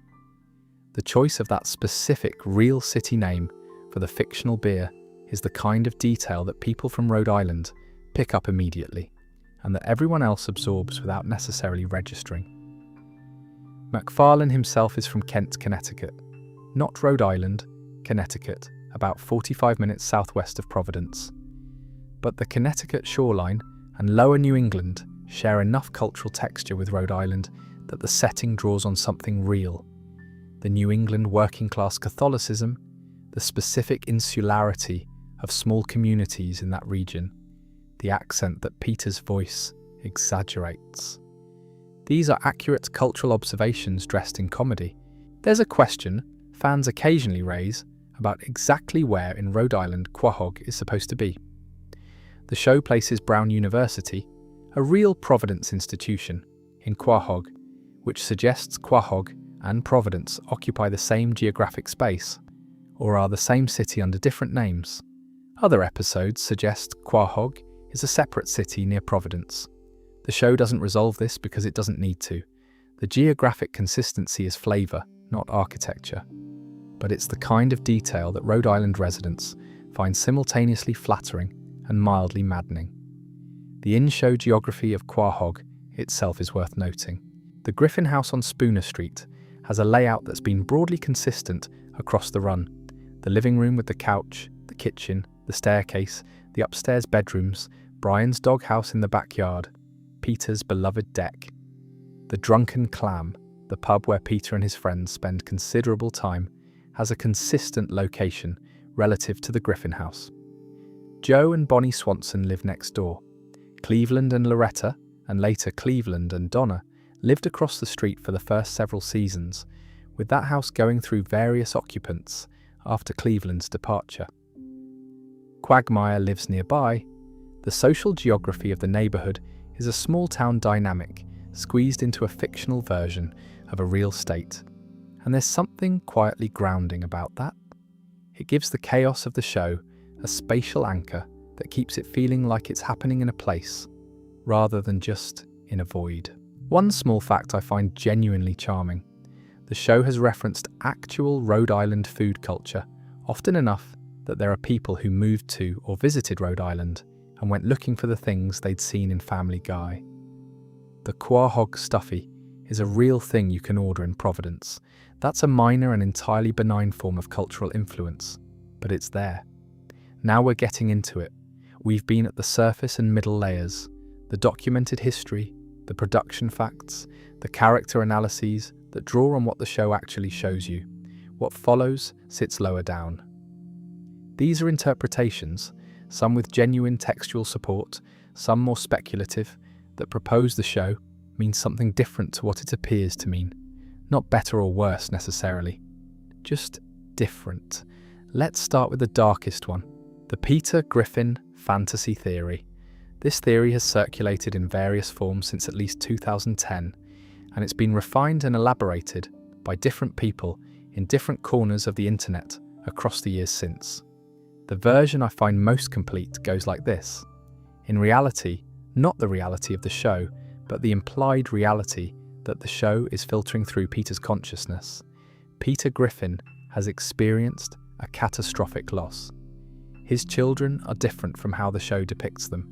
The choice of that specific real city name for the fictional beer is the kind of detail that people from Rhode Island pick up immediately, and that everyone else absorbs without necessarily registering. MacFarlane himself is from Kent, Connecticut, not Rhode Island, Connecticut, about 45 minutes southwest of Providence. But the Connecticut shoreline and lower New England share enough cultural texture with Rhode Island that the setting draws on something real. The New England working-class Catholicism, the specific insularity of small communities in that region, the accent that Peter's voice exaggerates. These are accurate cultural observations dressed in comedy. There's a question fans occasionally raise about exactly where in Rhode Island Quahog is supposed to be. The show places Brown University, a real Providence institution, in Quahog, which suggests Quahog and Providence occupy the same geographic space, or are the same city under different names. Other episodes suggest Quahog is a separate city near Providence. The show doesn't resolve this because it doesn't need to. The geographic consistency is flavour, not architecture. But it's the kind of detail that Rhode Island residents find simultaneously flattering and mildly maddening. The in-show geography of Quahog itself is worth noting. The Griffin House on Spooner Street has a layout that's been broadly consistent across the run. The living room with the couch, the kitchen, the staircase, the upstairs bedrooms, Brian's doghouse in the backyard, Peter's beloved deck. The Drunken Clam, the pub where Peter and his friends spend considerable time, has a consistent location relative to the Griffin House. Joe and Bonnie Swanson live next door. Cleveland and Loretta, and later Cleveland and Donna, lived across the street for the first several seasons, with that house going through various occupants after Cleveland's departure. Quagmire lives nearby. The social geography of the neighbourhood is a small-town dynamic squeezed into a fictional version of a real state, and there's something quietly grounding about that. It gives the chaos of the show a spatial anchor that keeps it feeling like it's happening in a place, rather than just in a void. One small fact I find genuinely charming. The show has referenced actual Rhode Island food culture, often enough that there are people who moved to or visited Rhode Island and went looking for the things they'd seen in Family Guy. The Quahog Stuffy is a real thing you can order in Providence. That's a minor and entirely benign form of cultural influence, but it's there. Now we're getting into it. We've been at the surface and middle layers, the documented history, the production facts, the character analyses that draw on what the show actually shows you. What follows sits lower down. These are interpretations, some with genuine textual support, some more speculative, that propose the show means something different to what it appears to mean. Not better or worse necessarily, just different. Let's start with the darkest one, the Peter Griffin fantasy theory. This theory has circulated in various forms since at least 2010, and it's been refined and elaborated by different people in different corners of the internet across the years since. The version I find most complete goes like this. In reality, not the reality of the show, but the implied reality that the show is filtering through Peter's consciousness. Peter Griffin has experienced a catastrophic loss. His children are different from how the show depicts them.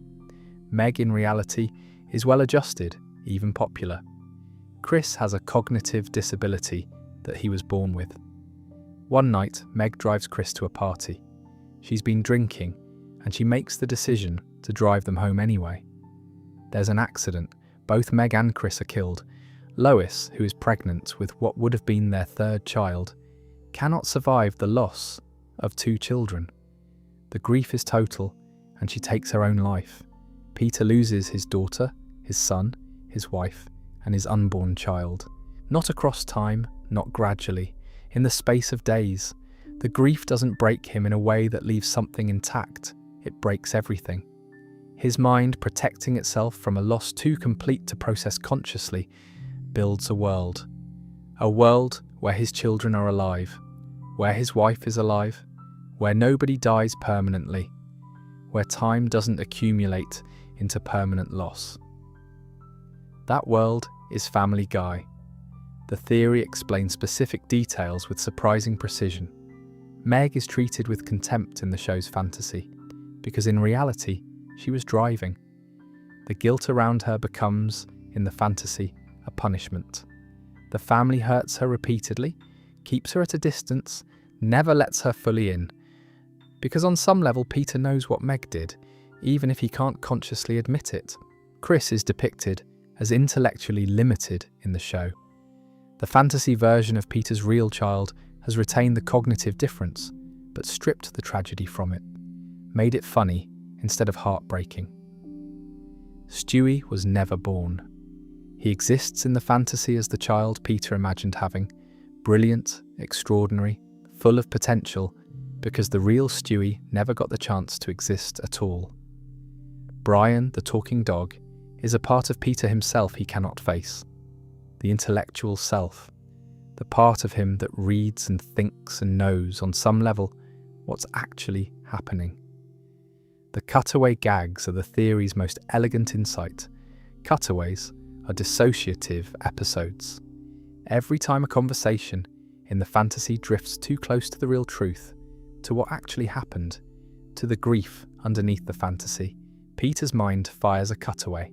Meg, in reality, is well-adjusted, even popular. Chris has a cognitive disability that he was born with. One night, Meg drives Chris to a party. She's been drinking, and she makes the decision to drive them home anyway. There's an accident. Both Meg and Chris are killed. Lois, who is pregnant with what would have been their third child, cannot survive the loss of 2 children. The grief is total, and she takes her own life. Peter loses his daughter, his son, his wife, and his unborn child. Not across time, not gradually, in the space of days. The grief doesn't break him in a way that leaves something intact. It breaks everything. His mind, protecting itself from a loss too complete to process consciously, builds a world. A world where his children are alive, where his wife is alive, where nobody dies permanently, where time doesn't accumulate into permanent loss. That world is Family Guy. The theory explains specific details with surprising precision. Meg is treated with contempt in the show's fantasy, because in reality, she was driving. The guilt around her becomes, in the fantasy, a punishment. The family hurts her repeatedly, keeps her at a distance, never lets her fully in. Because on some level, Peter knows what Meg did, even if he can't consciously admit it. Chris is depicted as intellectually limited in the show. The fantasy version of Peter's real child has retained the cognitive difference, but stripped the tragedy from it, made it funny instead of heartbreaking. Stewie was never born. He exists in the fantasy as the child Peter imagined having, brilliant, extraordinary, full of potential, because the real Stewie never got the chance to exist at all. Brian, the talking dog, is a part of Peter himself he cannot face. The intellectual self, the part of him that reads and thinks and knows on some level what's actually happening. The cutaway gags are the theory's most elegant insight, Cutaways are dissociative episodes. Every time a conversation in the fantasy drifts too close to the real truth, to what actually happened, to the grief underneath the fantasy, Peter's mind fires a cutaway.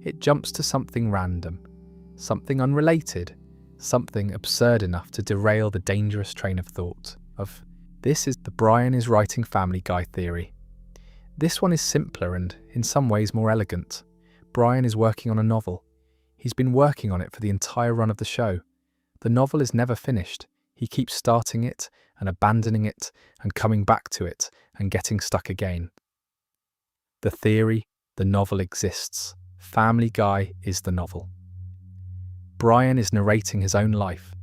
It jumps to something random, something unrelated, something absurd enough to derail the dangerous train of thought of, this is the Brian is writing Family Guy theory. This one is simpler and, in some ways, more elegant. Brian is working on a novel. He's been working on it for the entire run of the show. The novel is never finished. He keeps starting it and abandoning it and coming back to it and getting stuck again. The theory, the novel exists. Family Guy is the novel. Brian is narrating his own life,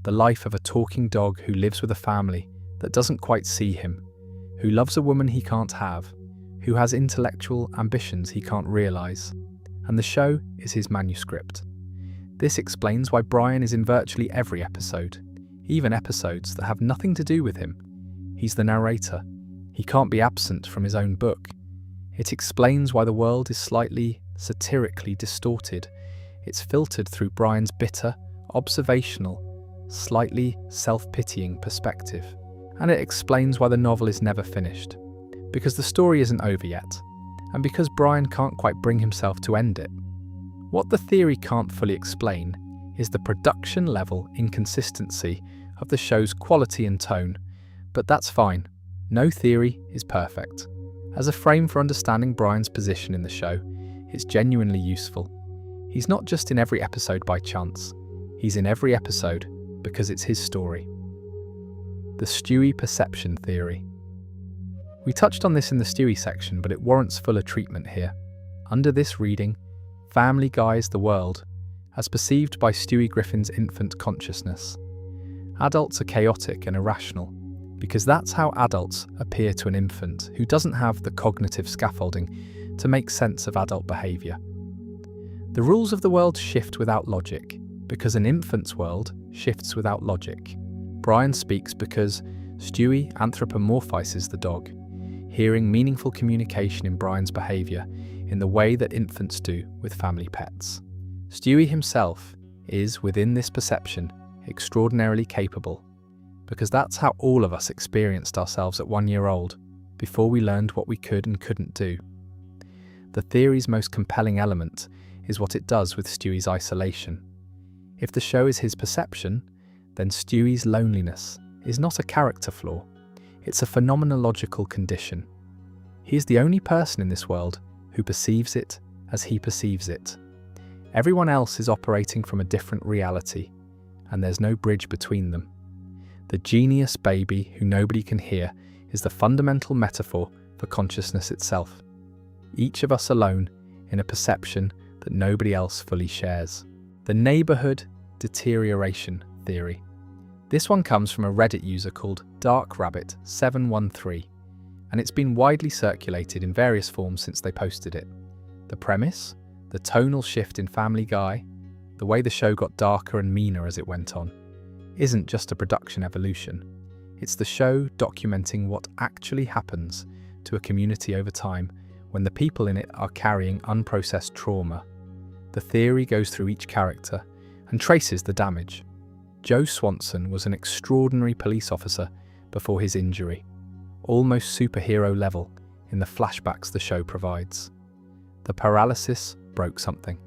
the life of a talking dog who lives with a family that doesn't quite see him, who loves a woman he can't have, who has intellectual ambitions he can't realise, and the show is his manuscript. This explains why Brian is in virtually every episode, even episodes that have nothing to do with him. He's the narrator. He can't be absent from his own book. It explains why the world is slightly satirically distorted. It's filtered through Brian's bitter, observational, slightly self-pitying perspective. And it explains why the novel is never finished. Because the story isn't over yet, and because Brian can't quite bring himself to end it. What the theory can't fully explain is the production level inconsistency of the show's quality and tone, but that's fine. No theory is perfect. As a frame for understanding Brian's position in the show, it's genuinely useful. He's not just in every episode by chance, he's in every episode because it's his story. The Stewie perception theory. We touched on this in the Stewie section, but it warrants fuller treatment here. Under this reading, Family Guy's the world, as perceived by Stewie Griffin's infant consciousness. Adults are chaotic and irrational, because that's how adults appear to an infant who doesn't have the cognitive scaffolding to make sense of adult behaviour. The rules of the world shift without logic, because an infant's world shifts without logic. Brian speaks because Stewie anthropomorphizes the dog, hearing meaningful communication in Brian's behaviour in the way that infants do with family pets. Stewie himself is, within this perception, extraordinarily capable, because that's how all of us experienced ourselves at 1 year old, before we learned what we could and couldn't do. The theory's most compelling element is what it does with Stewie's isolation. If the show is his perception, then Stewie's loneliness is not a character flaw, it's a phenomenological condition. He is the only person in this world who perceives it as he perceives it. Everyone else is operating from a different reality, and there's no bridge between them. The genius baby who nobody can hear is the fundamental metaphor for consciousness itself. Each of us alone in a perception that nobody else fully shares. The neighbourhood deterioration theory. This one comes from a Reddit user called DarkRabbit713, and it's been widely circulated in various forms since they posted it. The premise, the tonal shift in Family Guy, the way the show got darker and meaner as it went on, isn't just a production evolution. It's the show documenting what actually happens to a community over time when the people in it are carrying unprocessed trauma. The theory goes through each character and traces the damage. Joe Swanson was an extraordinary police officer before his injury, almost superhero level in the flashbacks the show provides. The paralysis broke something.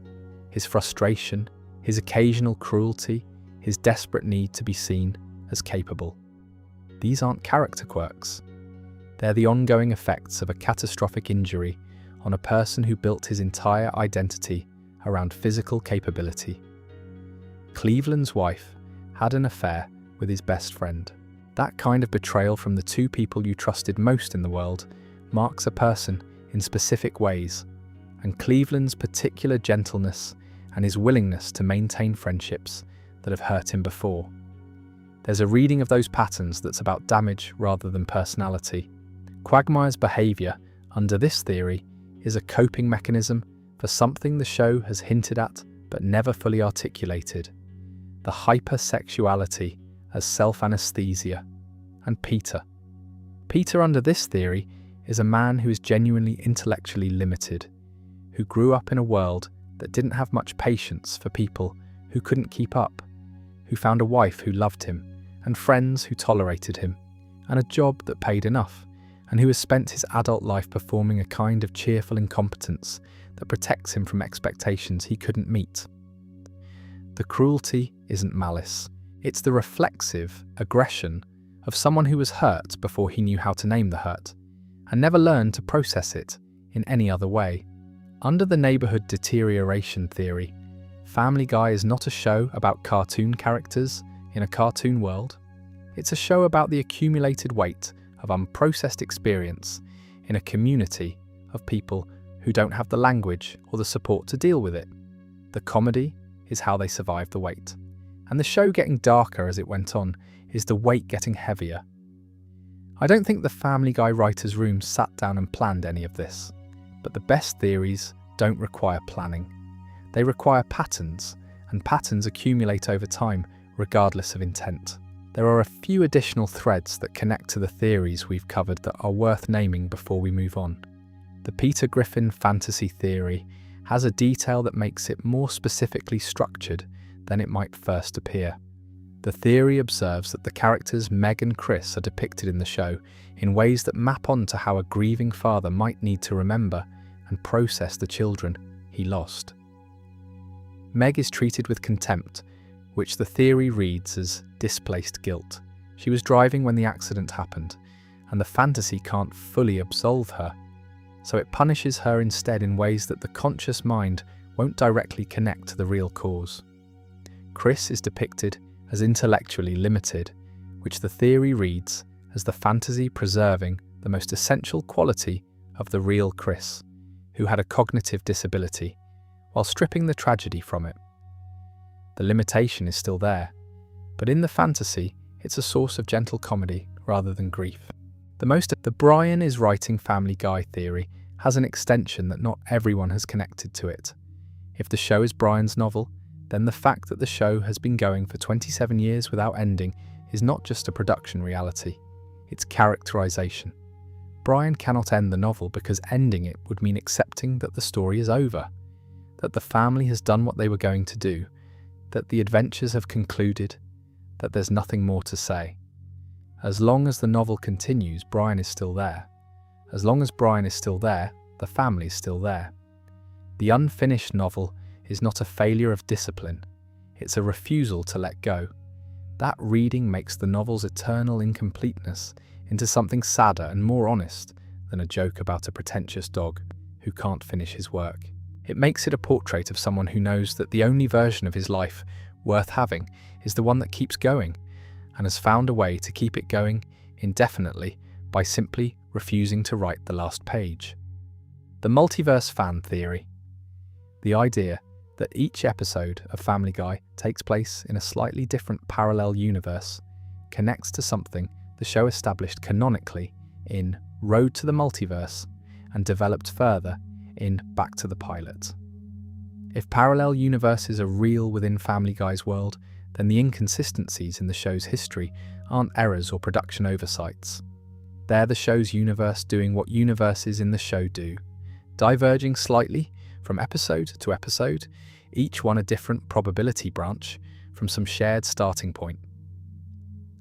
His frustration, his occasional cruelty, his desperate need to be seen as capable. These aren't character quirks. They're the ongoing effects of a catastrophic injury on a person who built his entire identity around physical capability. Cleveland's wife had an affair with his best friend. That kind of betrayal from the two people you trusted most in the world marks a person in specific ways, and Cleveland's particular gentleness and his willingness to maintain friendships that have hurt him before. There's a reading of those patterns that's about damage rather than personality. Quagmire's behaviour under this theory is a coping mechanism for something the show has hinted at but never fully articulated: the hypersexuality as self-anesthesia. And Peter under this theory is a man who is genuinely intellectually limited, who grew up in a world that didn't have much patience for people who couldn't keep up, who found a wife who loved him, and friends who tolerated him, and a job that paid enough, and who has spent his adult life performing a kind of cheerful incompetence that protects him from expectations he couldn't meet. The cruelty isn't malice. It's the reflexive aggression of someone who was hurt before he knew how to name the hurt, and never learned to process it in any other way. Under the neighborhood deterioration theory, Family Guy is not a show about cartoon characters in a cartoon world. It's a show about the accumulated weight of unprocessed experience in a community of people who don't have the language or the support to deal with it. The comedy is how they survive the weight. And the show getting darker as it went on is the weight getting heavier. I don't think the Family Guy writers' room sat down and planned any of this, but the best theories don't require planning. They require patterns, and patterns accumulate over time regardless of intent. There are a few additional threads that connect to the theories we've covered that are worth naming before we move on. The Peter Griffin fantasy theory has a detail that makes it more specifically structured than it might first appear. The theory observes that the characters Meg and Chris are depicted in the show in ways that map onto how a grieving father might need to remember and process the children he lost. Meg is treated with contempt, which the theory reads as displaced guilt. She was driving when the accident happened, and the fantasy can't fully absolve her, so it punishes her instead in ways that the conscious mind won't directly connect to the real cause. Chris is depicted as intellectually limited, which the theory reads as the fantasy preserving the most essential quality of the real Chris, who had a cognitive disability, while stripping the tragedy from it. The limitation is still there, but in the fantasy, it's a source of gentle comedy rather than grief. The Brian is writing Family Guy theory has an extension that not everyone has connected to it. If the show is Brian's novel, then the fact that the show has been going for 27 years without ending is not just a production reality, it's characterization. Brian cannot end the novel because ending it would mean accepting that the story is over, that the family has done what they were going to do, that the adventures have concluded, that there's nothing more to say. As long as the novel continues, Brian is still there. As long as Brian is still there, the family is still there. The unfinished novel is not a failure of discipline, it's a refusal to let go. That reading makes the novel's eternal incompleteness into something sadder and more honest than a joke about a pretentious dog who can't finish his work. It makes it a portrait of someone who knows that the only version of his life worth having is the one that keeps going, and has found a way to keep it going indefinitely by simply refusing to write the last page. The multiverse fan theory. The idea that each episode of Family Guy takes place in a slightly different parallel universe connects to something the show established canonically in Road to the Multiverse and developed further in Back to the Pilot. If parallel universes are real within Family Guy's world, then the inconsistencies in the show's history aren't errors or production oversights. They're the show's universe doing what universes in the show do, diverging slightly from episode to episode, each one a different probability branch from some shared starting point.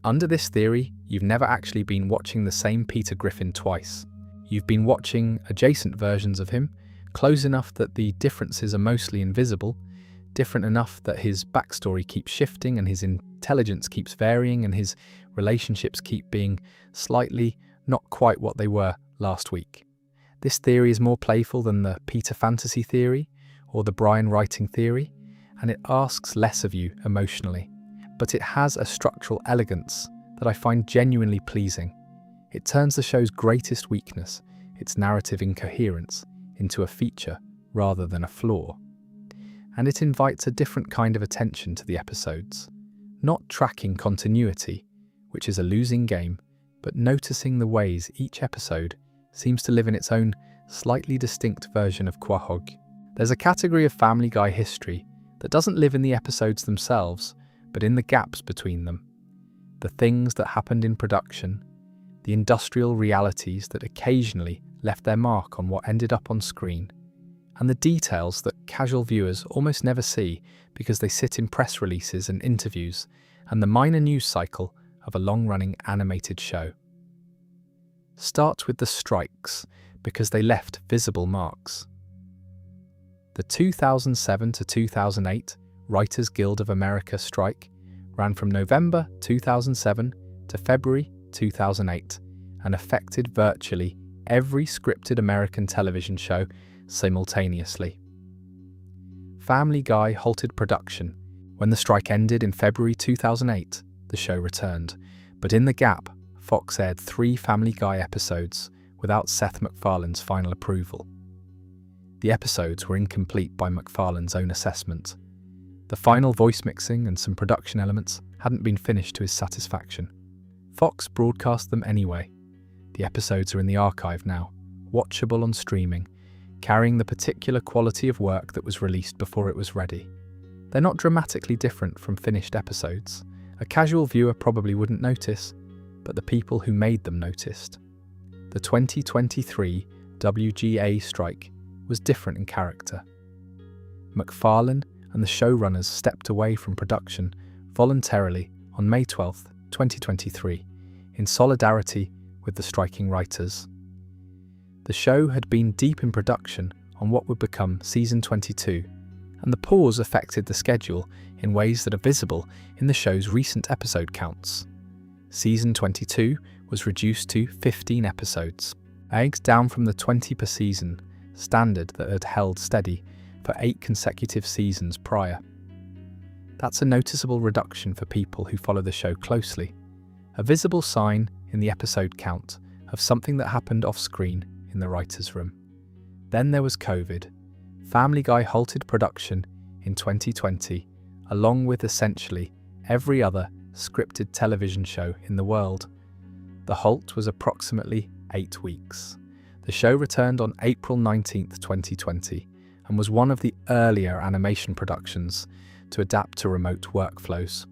Under this theory, you've never actually been watching the same Peter Griffin twice. You've been watching adjacent versions of him, close enough that the differences are mostly invisible, different enough that his backstory keeps shifting and his intelligence keeps varying and his relationships keep being slightly not quite what they were last week. This theory is more playful than the Peter fantasy theory or the Brian writing theory, and it asks less of you emotionally, but it has a structural elegance that I find genuinely pleasing. It turns the show's greatest weakness, its narrative incoherence, into a feature rather than a flaw. And it invites a different kind of attention to the episodes, not tracking continuity, which is a losing game, but noticing the ways each episode seems to live in its own slightly distinct version of Quahog. There's a category of Family Guy history that doesn't live in the episodes themselves, but in the gaps between them. The things that happened in production, the industrial realities that occasionally left their mark on what ended up on screen, and the details that casual viewers almost never see because they sit in press releases and interviews and the minor news cycle of a long-running animated show. Start with the strikes, because they left visible marks. The 2007 to 2008 Writers Guild of America strike ran from November 2007 to February 2008 and affected virtually every scripted American television show simultaneously. Family Guy halted production. When the strike ended in February 2008, the show returned, but in the gap, Fox aired 3 Family Guy episodes without Seth MacFarlane's final approval. The episodes were incomplete by MacFarlane's own assessment. The final voice mixing and some production elements hadn't been finished to his satisfaction. Fox broadcast them anyway. The episodes are in the archive now, watchable on streaming, carrying the particular quality of work that was released before it was ready. They're not dramatically different from finished episodes. A casual viewer probably wouldn't notice, but the people who made them noticed. The 2023 WGA strike was different in character. MacFarlane and the showrunners stepped away from production voluntarily on May 12, 2023, in solidarity with the striking writers. The show had been deep in production on what would become Season 22, and the pause affected the schedule in ways that are visible in the show's recent episode counts. Season 22 was reduced to 15 episodes, down from the 20 per season standard that had held steady for 8 consecutive seasons prior. That's a noticeable reduction for people who follow the show closely, a visible sign in the episode count of something that happened off-screen in the writer's room. Then there was COVID. Family Guy halted production in 2020, along with essentially every other scripted television show in the world. The halt was approximately 8 weeks. The show returned on April 19, 2020, and was one of the earlier animation productions to adapt to remote workflows,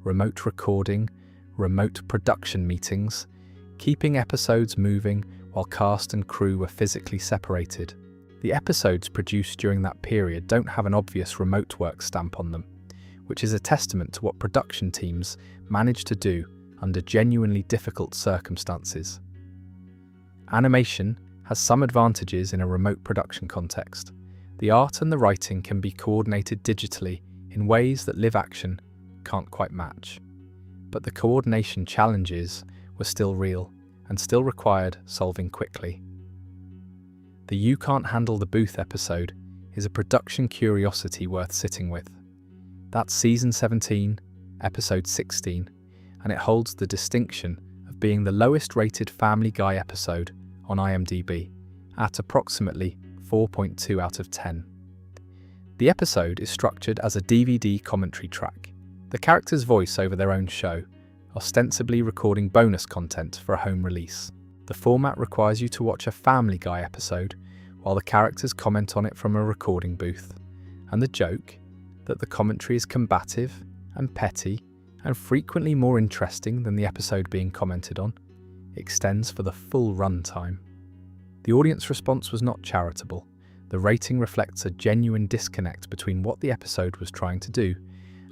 remote recording, remote production meetings, keeping episodes moving while cast and crew were physically separated. The episodes produced during that period don't have an obvious remote work stamp on them, which is a testament to what production teams manage to do under genuinely difficult circumstances. Animation has some advantages in a remote production context. The art and the writing can be coordinated digitally in ways that live action can't quite match. But the coordination challenges were still real and still required solving quickly. The You Can't Handle the Booth episode is a production curiosity worth sitting with. That's Season 17, Episode 16, and it holds the distinction of being the lowest rated Family Guy episode on IMDb, at approximately 4.2 out of 10. The episode is structured as a DVD commentary track, the characters voice over their own show, ostensibly recording bonus content for a home release. The format requires you to watch a Family Guy episode while the characters comment on it from a recording booth, and the joke, that the commentary is combative and petty and frequently more interesting than the episode being commented on, extends for the full runtime. The audience response was not charitable. The rating reflects a genuine disconnect between what the episode was trying to do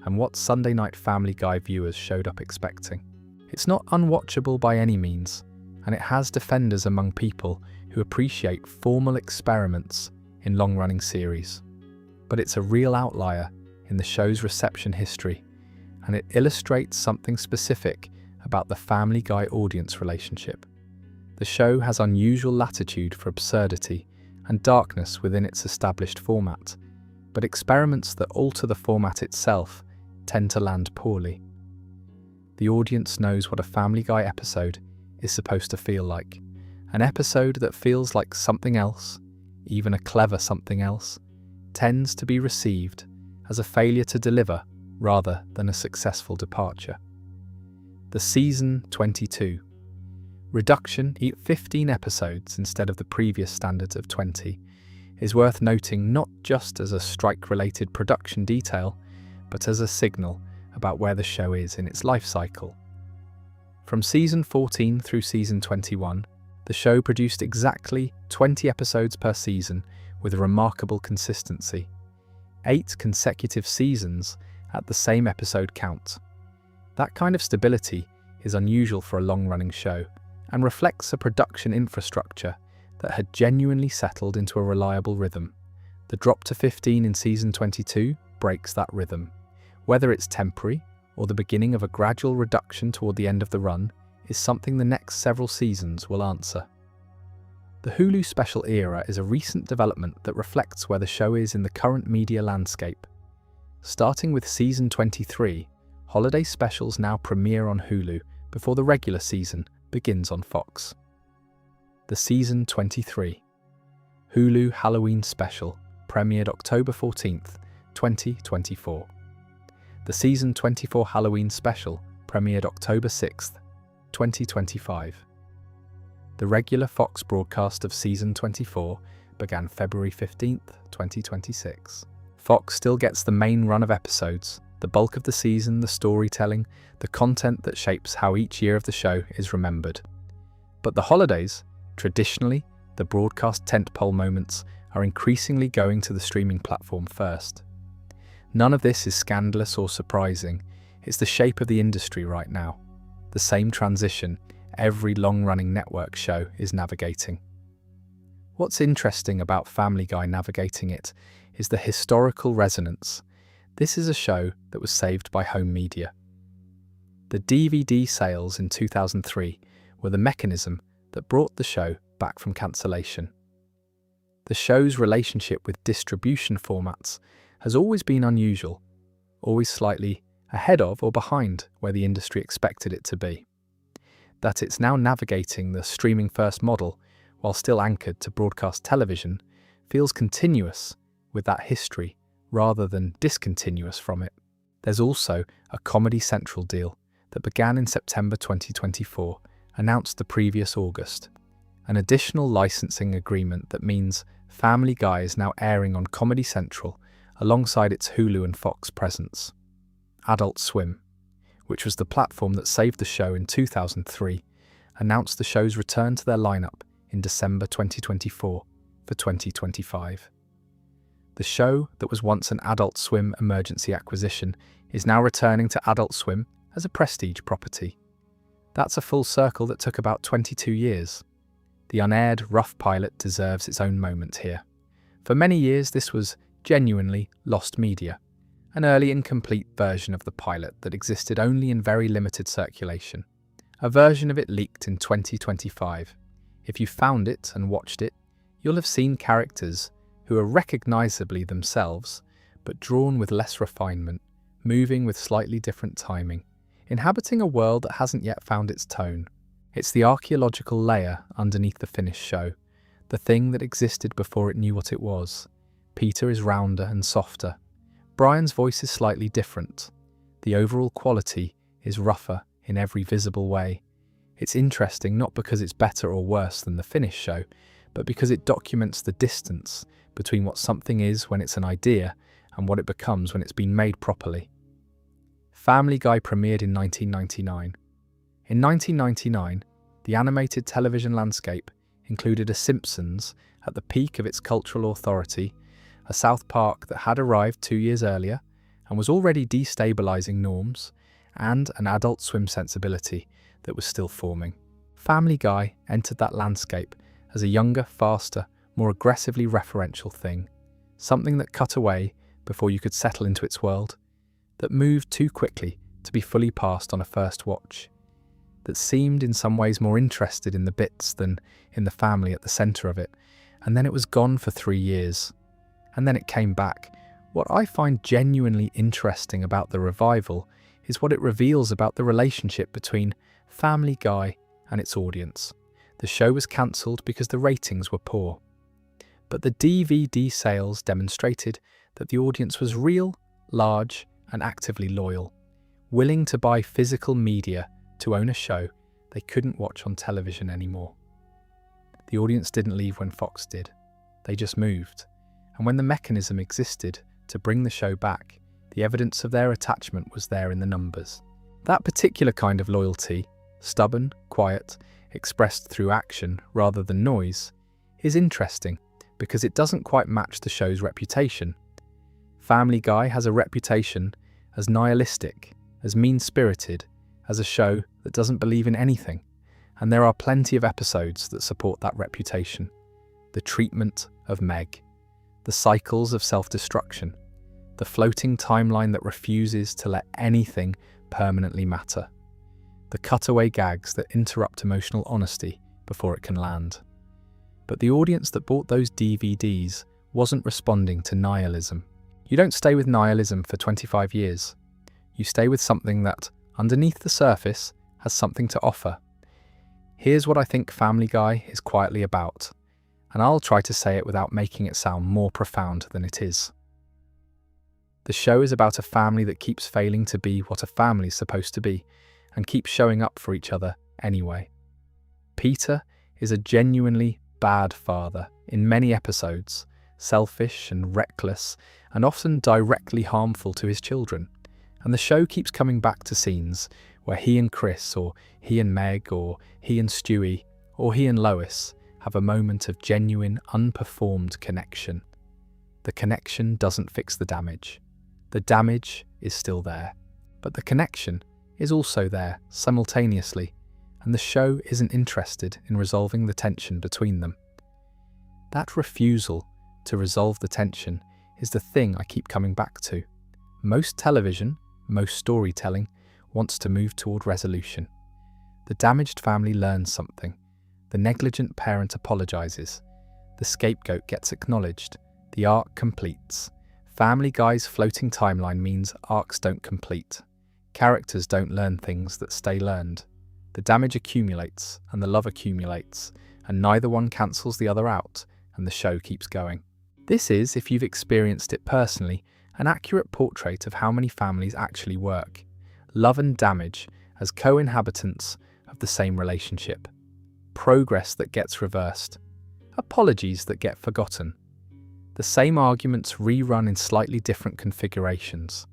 and what Sunday night Family Guy viewers showed up expecting. It's not unwatchable by any means, and it has defenders among people who appreciate formal experiments in long-running series. But it's a real outlier in the show's reception history, and it illustrates something specific about the Family Guy audience relationship. The show has unusual latitude for absurdity and darkness within its established format, but experiments that alter the format itself tend to land poorly. The audience knows what a Family Guy episode is supposed to feel like. An episode that feels like something else, even a clever something else, tends to be received as a failure to deliver rather than a successful departure. The Season 22 reduction, 15 episodes instead of the previous standards of 20, is worth noting not just as a strike-related production detail, but as a signal about where the show is in its life cycle. From Season 14 through Season 21, the show produced exactly 20 episodes per season, with a remarkable consistency. 8 consecutive seasons at the same episode count. That kind of stability is unusual for a long-running show and reflects a production infrastructure that had genuinely settled into a reliable rhythm. The drop to 15 in season 22 breaks that rhythm. Whether it's temporary or the beginning of a gradual reduction toward the end of the run is something the next several seasons will answer. The Hulu special era is a recent development that reflects where the show is in the current media landscape. Starting with season 23, holiday specials now premiere on Hulu before the regular season begins on Fox. The season 23 Hulu Halloween special premiered October 14th, 2024. The season 24 Halloween special premiered October 6th, 2025. The regular Fox broadcast of season 24 began February 15th, 2026. Fox still gets the main run of episodes, the bulk of the season, the storytelling, the content that shapes how each year of the show is remembered. But the holidays, traditionally the broadcast tentpole moments, are increasingly going to the streaming platform first. None of this is scandalous or surprising. It's the shape of the industry right now. The same transition every long-running network show is navigating. What's interesting about Family Guy navigating it is the historical resonance. This is a show that was saved by home media. The DVD sales in 2003 were the mechanism that brought the show back from cancellation. The show's relationship with distribution formats has always been unusual, always slightly ahead of or behind where the industry expected it to be. That it's now navigating the streaming-first model while still anchored to broadcast television feels continuous with that history rather than discontinuous from it. There's also a Comedy Central deal that began in September 2024, announced the previous August. An additional licensing agreement that means Family Guy is now airing on Comedy Central alongside its Hulu and Fox presence. Adult Swim, which was the platform that saved the show in 2003, announced the show's return to their lineup in December 2024 for 2025. The show that was once an Adult Swim emergency acquisition is now returning to Adult Swim as a prestige property. That's a full circle that took about 22 years. The unaired rough pilot deserves its own moment here. For many years this was genuinely lost media, an early incomplete version of the pilot that existed only in very limited circulation. A version of it leaked in 2025. If you found it and watched it, you'll have seen characters who are recognisably themselves, but drawn with less refinement, moving with slightly different timing, inhabiting a world that hasn't yet found its tone. It's the archaeological layer underneath the finished show, the thing that existed before it knew what it was. Peter is rounder and softer. Brian's voice is slightly different. The overall quality is rougher in every visible way. It's interesting not because it's better or worse than the finished show, but because it documents the distance between what something is when it's an idea and what it becomes when it's been made properly. Family Guy premiered in 1999. In 1999, the animated television landscape included a Simpsons at the peak of its cultural authority, a South Park that had arrived 2 years earlier and was already destabilizing norms, and an Adult Swim sensibility that was still forming. Family Guy entered that landscape as a younger, faster, more aggressively referential thing, something that cut away before you could settle into its world, that moved too quickly to be fully passed on a first watch, that seemed in some ways more interested in the bits than in the family at the centre of it, and then it was gone for 3 years. And then it came back. What I find genuinely interesting about the revival is what it reveals about the relationship between Family Guy and its audience. The show was cancelled because the ratings were poor. But the DVD sales demonstrated that the audience was real, large, and actively loyal, willing to buy physical media to own a show they couldn't watch on television anymore. The audience didn't leave when Fox did. They just moved. And when the mechanism existed to bring the show back, the evidence of their attachment was there in the numbers. That particular kind of loyalty, stubborn, quiet, expressed through action rather than noise, is interesting because it doesn't quite match the show's reputation. Family Guy has a reputation as nihilistic, as mean-spirited, as a show that doesn't believe in anything, and there are plenty of episodes that support that reputation. The treatment of Meg, the cycles of self-destruction, the floating timeline that refuses to let anything permanently matter, the cutaway gags that interrupt emotional honesty before it can land. But the audience that bought those DVDs wasn't responding to nihilism. You don't stay with nihilism for 25 years. You stay with something that, underneath the surface, has something to offer. Here's what I think Family Guy is quietly about, and I'll try to say it without making it sound more profound than it is. The show is about a family that keeps failing to be what a family's supposed to be, and keeps showing up for each other anyway. Peter is a genuinely bad father in many episodes, selfish and reckless, and often directly harmful to his children. And the show keeps coming back to scenes where he and Chris, or he and Meg, or he and Stewie, or he and Lois have a moment of genuine, unperformed connection. The connection doesn't fix the damage. The damage is still there, but the connection is also there simultaneously, and the show isn't interested in resolving the tension between them. That refusal to resolve the tension is the thing I keep coming back to. Most television, most storytelling, wants to move toward resolution. The damaged family learns something. The negligent parent apologizes. The scapegoat gets acknowledged. The arc completes. Family Guy's floating timeline means arcs don't complete. Characters don't learn things that stay learned. The damage accumulates, and the love accumulates, and neither one cancels the other out, and the show keeps going. This is, if you've experienced it personally, an accurate portrait of how many families actually work. Love and damage as co-inhabitants of the same relationship. Progress that gets reversed. Apologies that get forgotten. The same arguments rerun in slightly different configurations.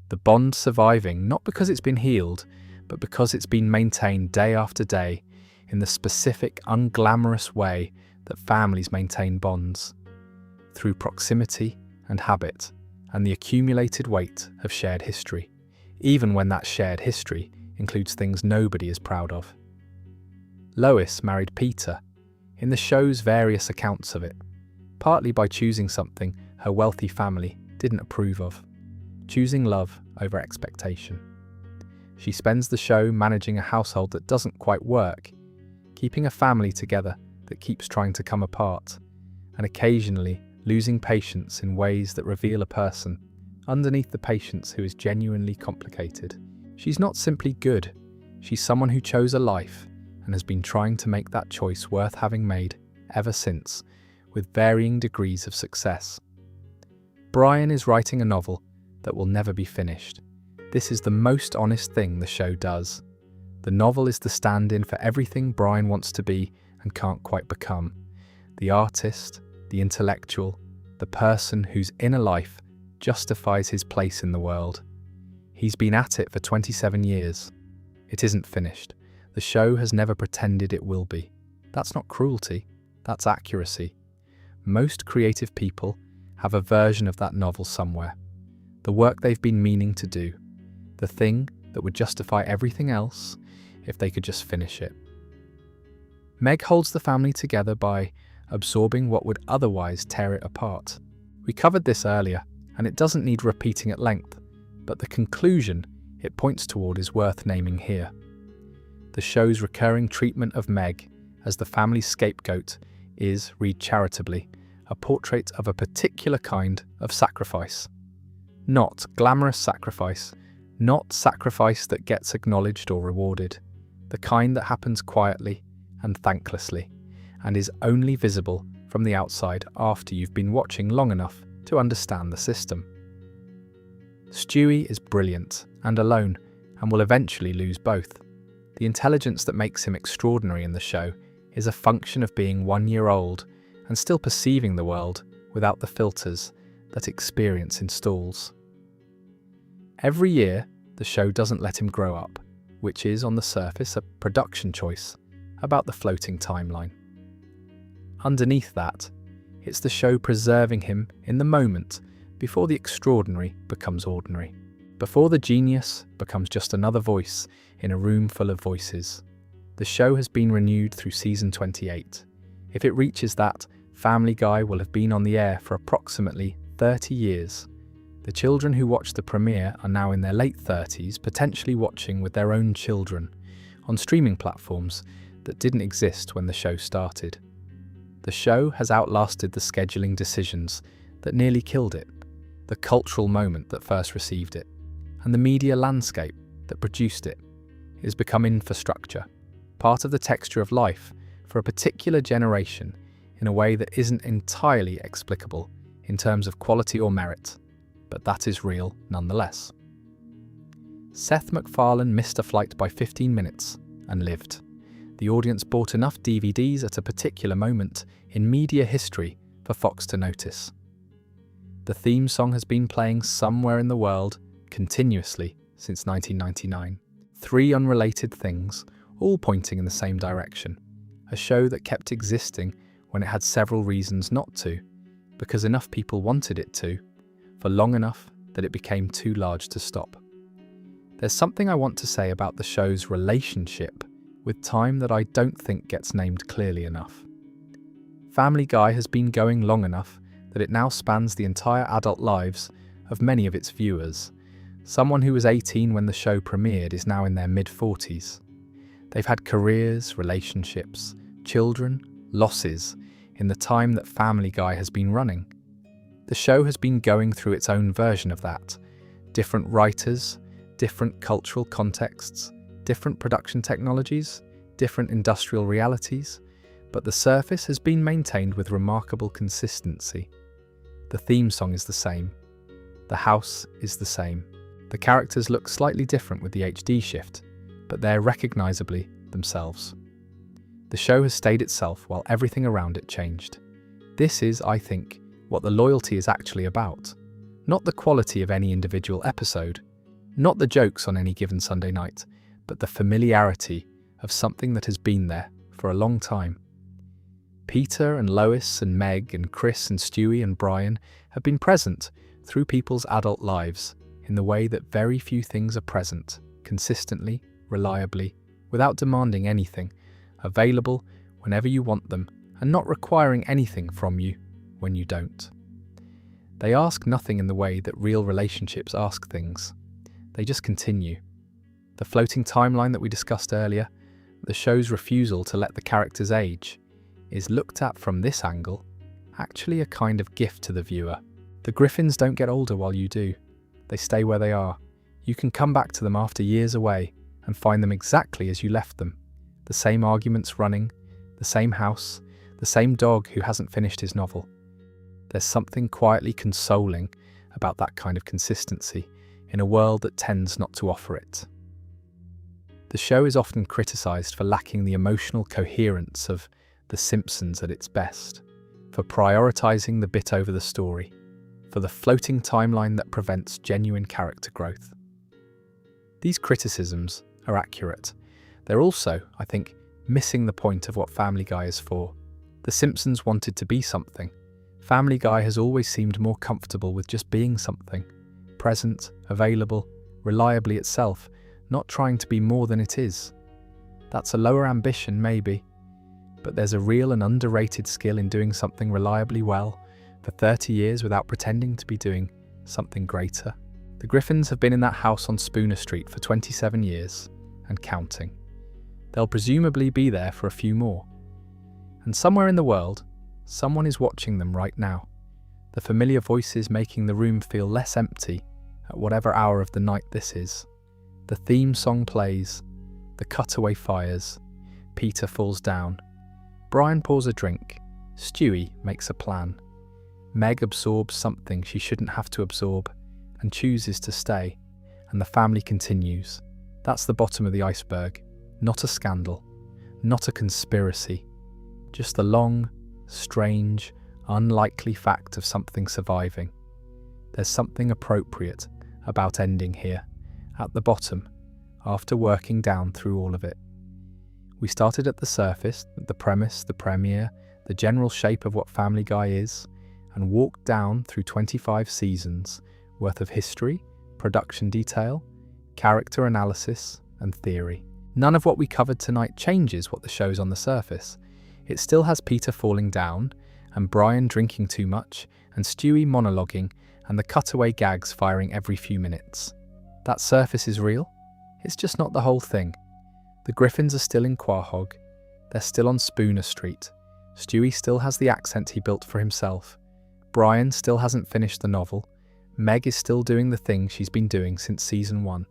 The bond surviving not because it's been healed, but because it's been maintained day after day in the specific, unglamorous way that families maintain bonds. Through proximity and habit, and the accumulated weight of shared history, even when that shared history includes things nobody is proud of. Lois married Peter, in the show's various accounts of it, partly by choosing something her wealthy family didn't approve of, choosing love over expectation. She spends the show managing a household that doesn't quite work, keeping a family together that keeps trying to come apart, and occasionally losing patience in ways that reveal a person underneath the patience who is genuinely complicated. She's not simply good, she's someone who chose a life and has been trying to make that choice worth having made ever since, with varying degrees of success. Brian is writing a novel that will never be finished. This is the most honest thing the show does. The novel is the stand-in for everything Brian wants to be and can't quite become. The artist, the intellectual, the person whose inner life justifies his place in the world. He's been at it for 27 years. It isn't finished. The show has never pretended it will be. That's not cruelty, that's accuracy. Most creative people have a version of that novel somewhere. The work they've been meaning to do. The thing that would justify everything else if they could just finish it. Meg holds the family together by absorbing what would otherwise tear it apart. We covered this earlier, and it doesn't need repeating at length, but the conclusion it points toward is worth naming here. The show's recurring treatment of Meg as the family's scapegoat is, read charitably, a portrait of a particular kind of sacrifice. Not glamorous sacrifice, not sacrifice that gets acknowledged or rewarded, the kind that happens quietly and thanklessly, and is only visible from the outside after you've been watching long enough to understand the system. Stewie is brilliant and alone, and will eventually lose both. The intelligence that makes him extraordinary in the show is a function of being 1 year old and still perceiving the world without the filters that experience installs. Every year, the show doesn't let him grow up, which is, on the surface, a production choice about the floating timeline. Underneath that, It's the show preserving him in the moment before the extraordinary becomes ordinary. Before the genius becomes just another voice in a room full of voices. The show has been renewed through season 28. If it reaches that, Family Guy will have been on the air for approximately 30 years. The children who watched the premiere are now in their late 30s, potentially watching with their own children on streaming platforms that didn't exist when the show started. The show has outlasted the scheduling decisions that nearly killed it, the cultural moment that first received it, and the media landscape that produced it. It has become infrastructure, part of the texture of life for a particular generation in a way that isn't entirely explicable in terms of quality or merit, but that is real nonetheless. Seth MacFarlane missed a flight by 15 minutes and lived. The audience bought enough DVDs at a particular moment in media history for Fox to notice. The theme song has been playing somewhere in the world continuously since 1999. 3 unrelated things, all pointing in the same direction. A show that kept existing when it had several reasons not to, because enough people wanted it to, for long enough that it became too large to stop. There's something I want to say about the show's relationship with time that I don't think gets named clearly enough. Family Guy has been going long enough that it now spans the entire adult lives of many of its viewers. Someone who was 18 when the show premiered is now in their mid-40s. They've had careers, relationships, children, losses in the time that Family Guy has been running. The show has been going through its own version of that. Different writers, different cultural contexts, different production technologies, different industrial realities, but the surface has been maintained with remarkable consistency. The theme song is the same. The house is the same. The characters look slightly different with the HD shift, but they're recognisably themselves. The show has stayed itself while everything around it changed. This is, I think, what the loyalty is actually about. Not the quality of any individual episode, not the jokes on any given Sunday night, but the familiarity of something that has been there for a long time. Peter and Lois and Meg and Chris and Stewie and Brian have been present through people's adult lives in the way that very few things are present, consistently, reliably, without demanding anything, available whenever you want them and not requiring anything from you when you don't. They ask nothing in the way that real relationships ask things. They just continue. The floating timeline that we discussed earlier, the show's refusal to let the characters age, is looked at from this angle, actually a kind of gift to the viewer. The Griffins don't get older while you do. They stay where they are. You can come back to them after years away and find them exactly as you left them. The same arguments running, the same house, the same dog who hasn't finished his novel. There's something quietly consoling about that kind of consistency in a world that tends not to offer it. The show is often criticised for lacking the emotional coherence of The Simpsons at its best, for prioritising the bit over the story, for the floating timeline that prevents genuine character growth. These criticisms are accurate. They're also, I think, missing the point of what Family Guy is for. The Simpsons wanted to be something. Family Guy has always seemed more comfortable with just being something, present, available, reliably itself, not trying to be more than it is. That's a lower ambition, maybe, but there's a real and underrated skill in doing something reliably well for 30 years without pretending to be doing something greater. The Griffins have been in that house on Spooner Street for 27 years, and counting. They'll presumably be there for a few more. And somewhere in the world, someone is watching them right now. The familiar voices making the room feel less empty at whatever hour of the night this is. The theme song plays, the cutaway fires, Peter falls down, Brian pours a drink, Stewie makes a plan, Meg absorbs something she shouldn't have to absorb and chooses to stay, and the family continues. That's the bottom of the iceberg, not a scandal, not a conspiracy, just the long, strange, unlikely fact of something surviving. There's something appropriate about ending here, at the bottom, after working down through all of it. We started at the surface, the premise, the premiere, the general shape of what Family Guy is, and walk down through 25 seasons worth of history, production detail, character analysis, and theory. None of what we covered tonight changes what the show's on the surface. It still has Peter falling down, and Brian drinking too much, and Stewie monologuing, and the cutaway gags firing every few minutes. That surface is real. It's just not the whole thing. The Griffins are still in Quahog. They're still on Spooner Street. Stewie still has the accent he built for himself. Brian still hasn't finished the novel. Meg is still doing the thing she's been doing since season 1,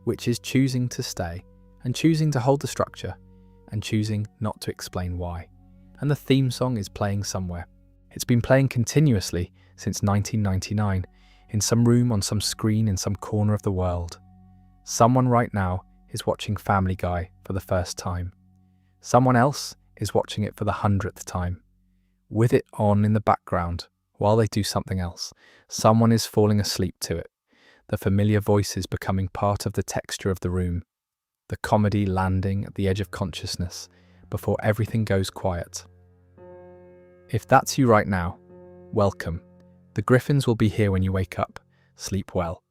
which is choosing to stay, and choosing to hold the structure, and choosing not to explain why. And the theme song is playing somewhere. It's been playing continuously since 1999, in some room on some screen in some corner of the world. Someone right now is watching Family Guy for the first time. Someone else is watching it for the 100th time. With it on in the background, while they do something else, someone is falling asleep to it. The familiar voices becoming part of the texture of the room. The comedy landing at the edge of consciousness before everything goes quiet. If that's you right now, welcome. The Griffins will be here when you wake up. Sleep well.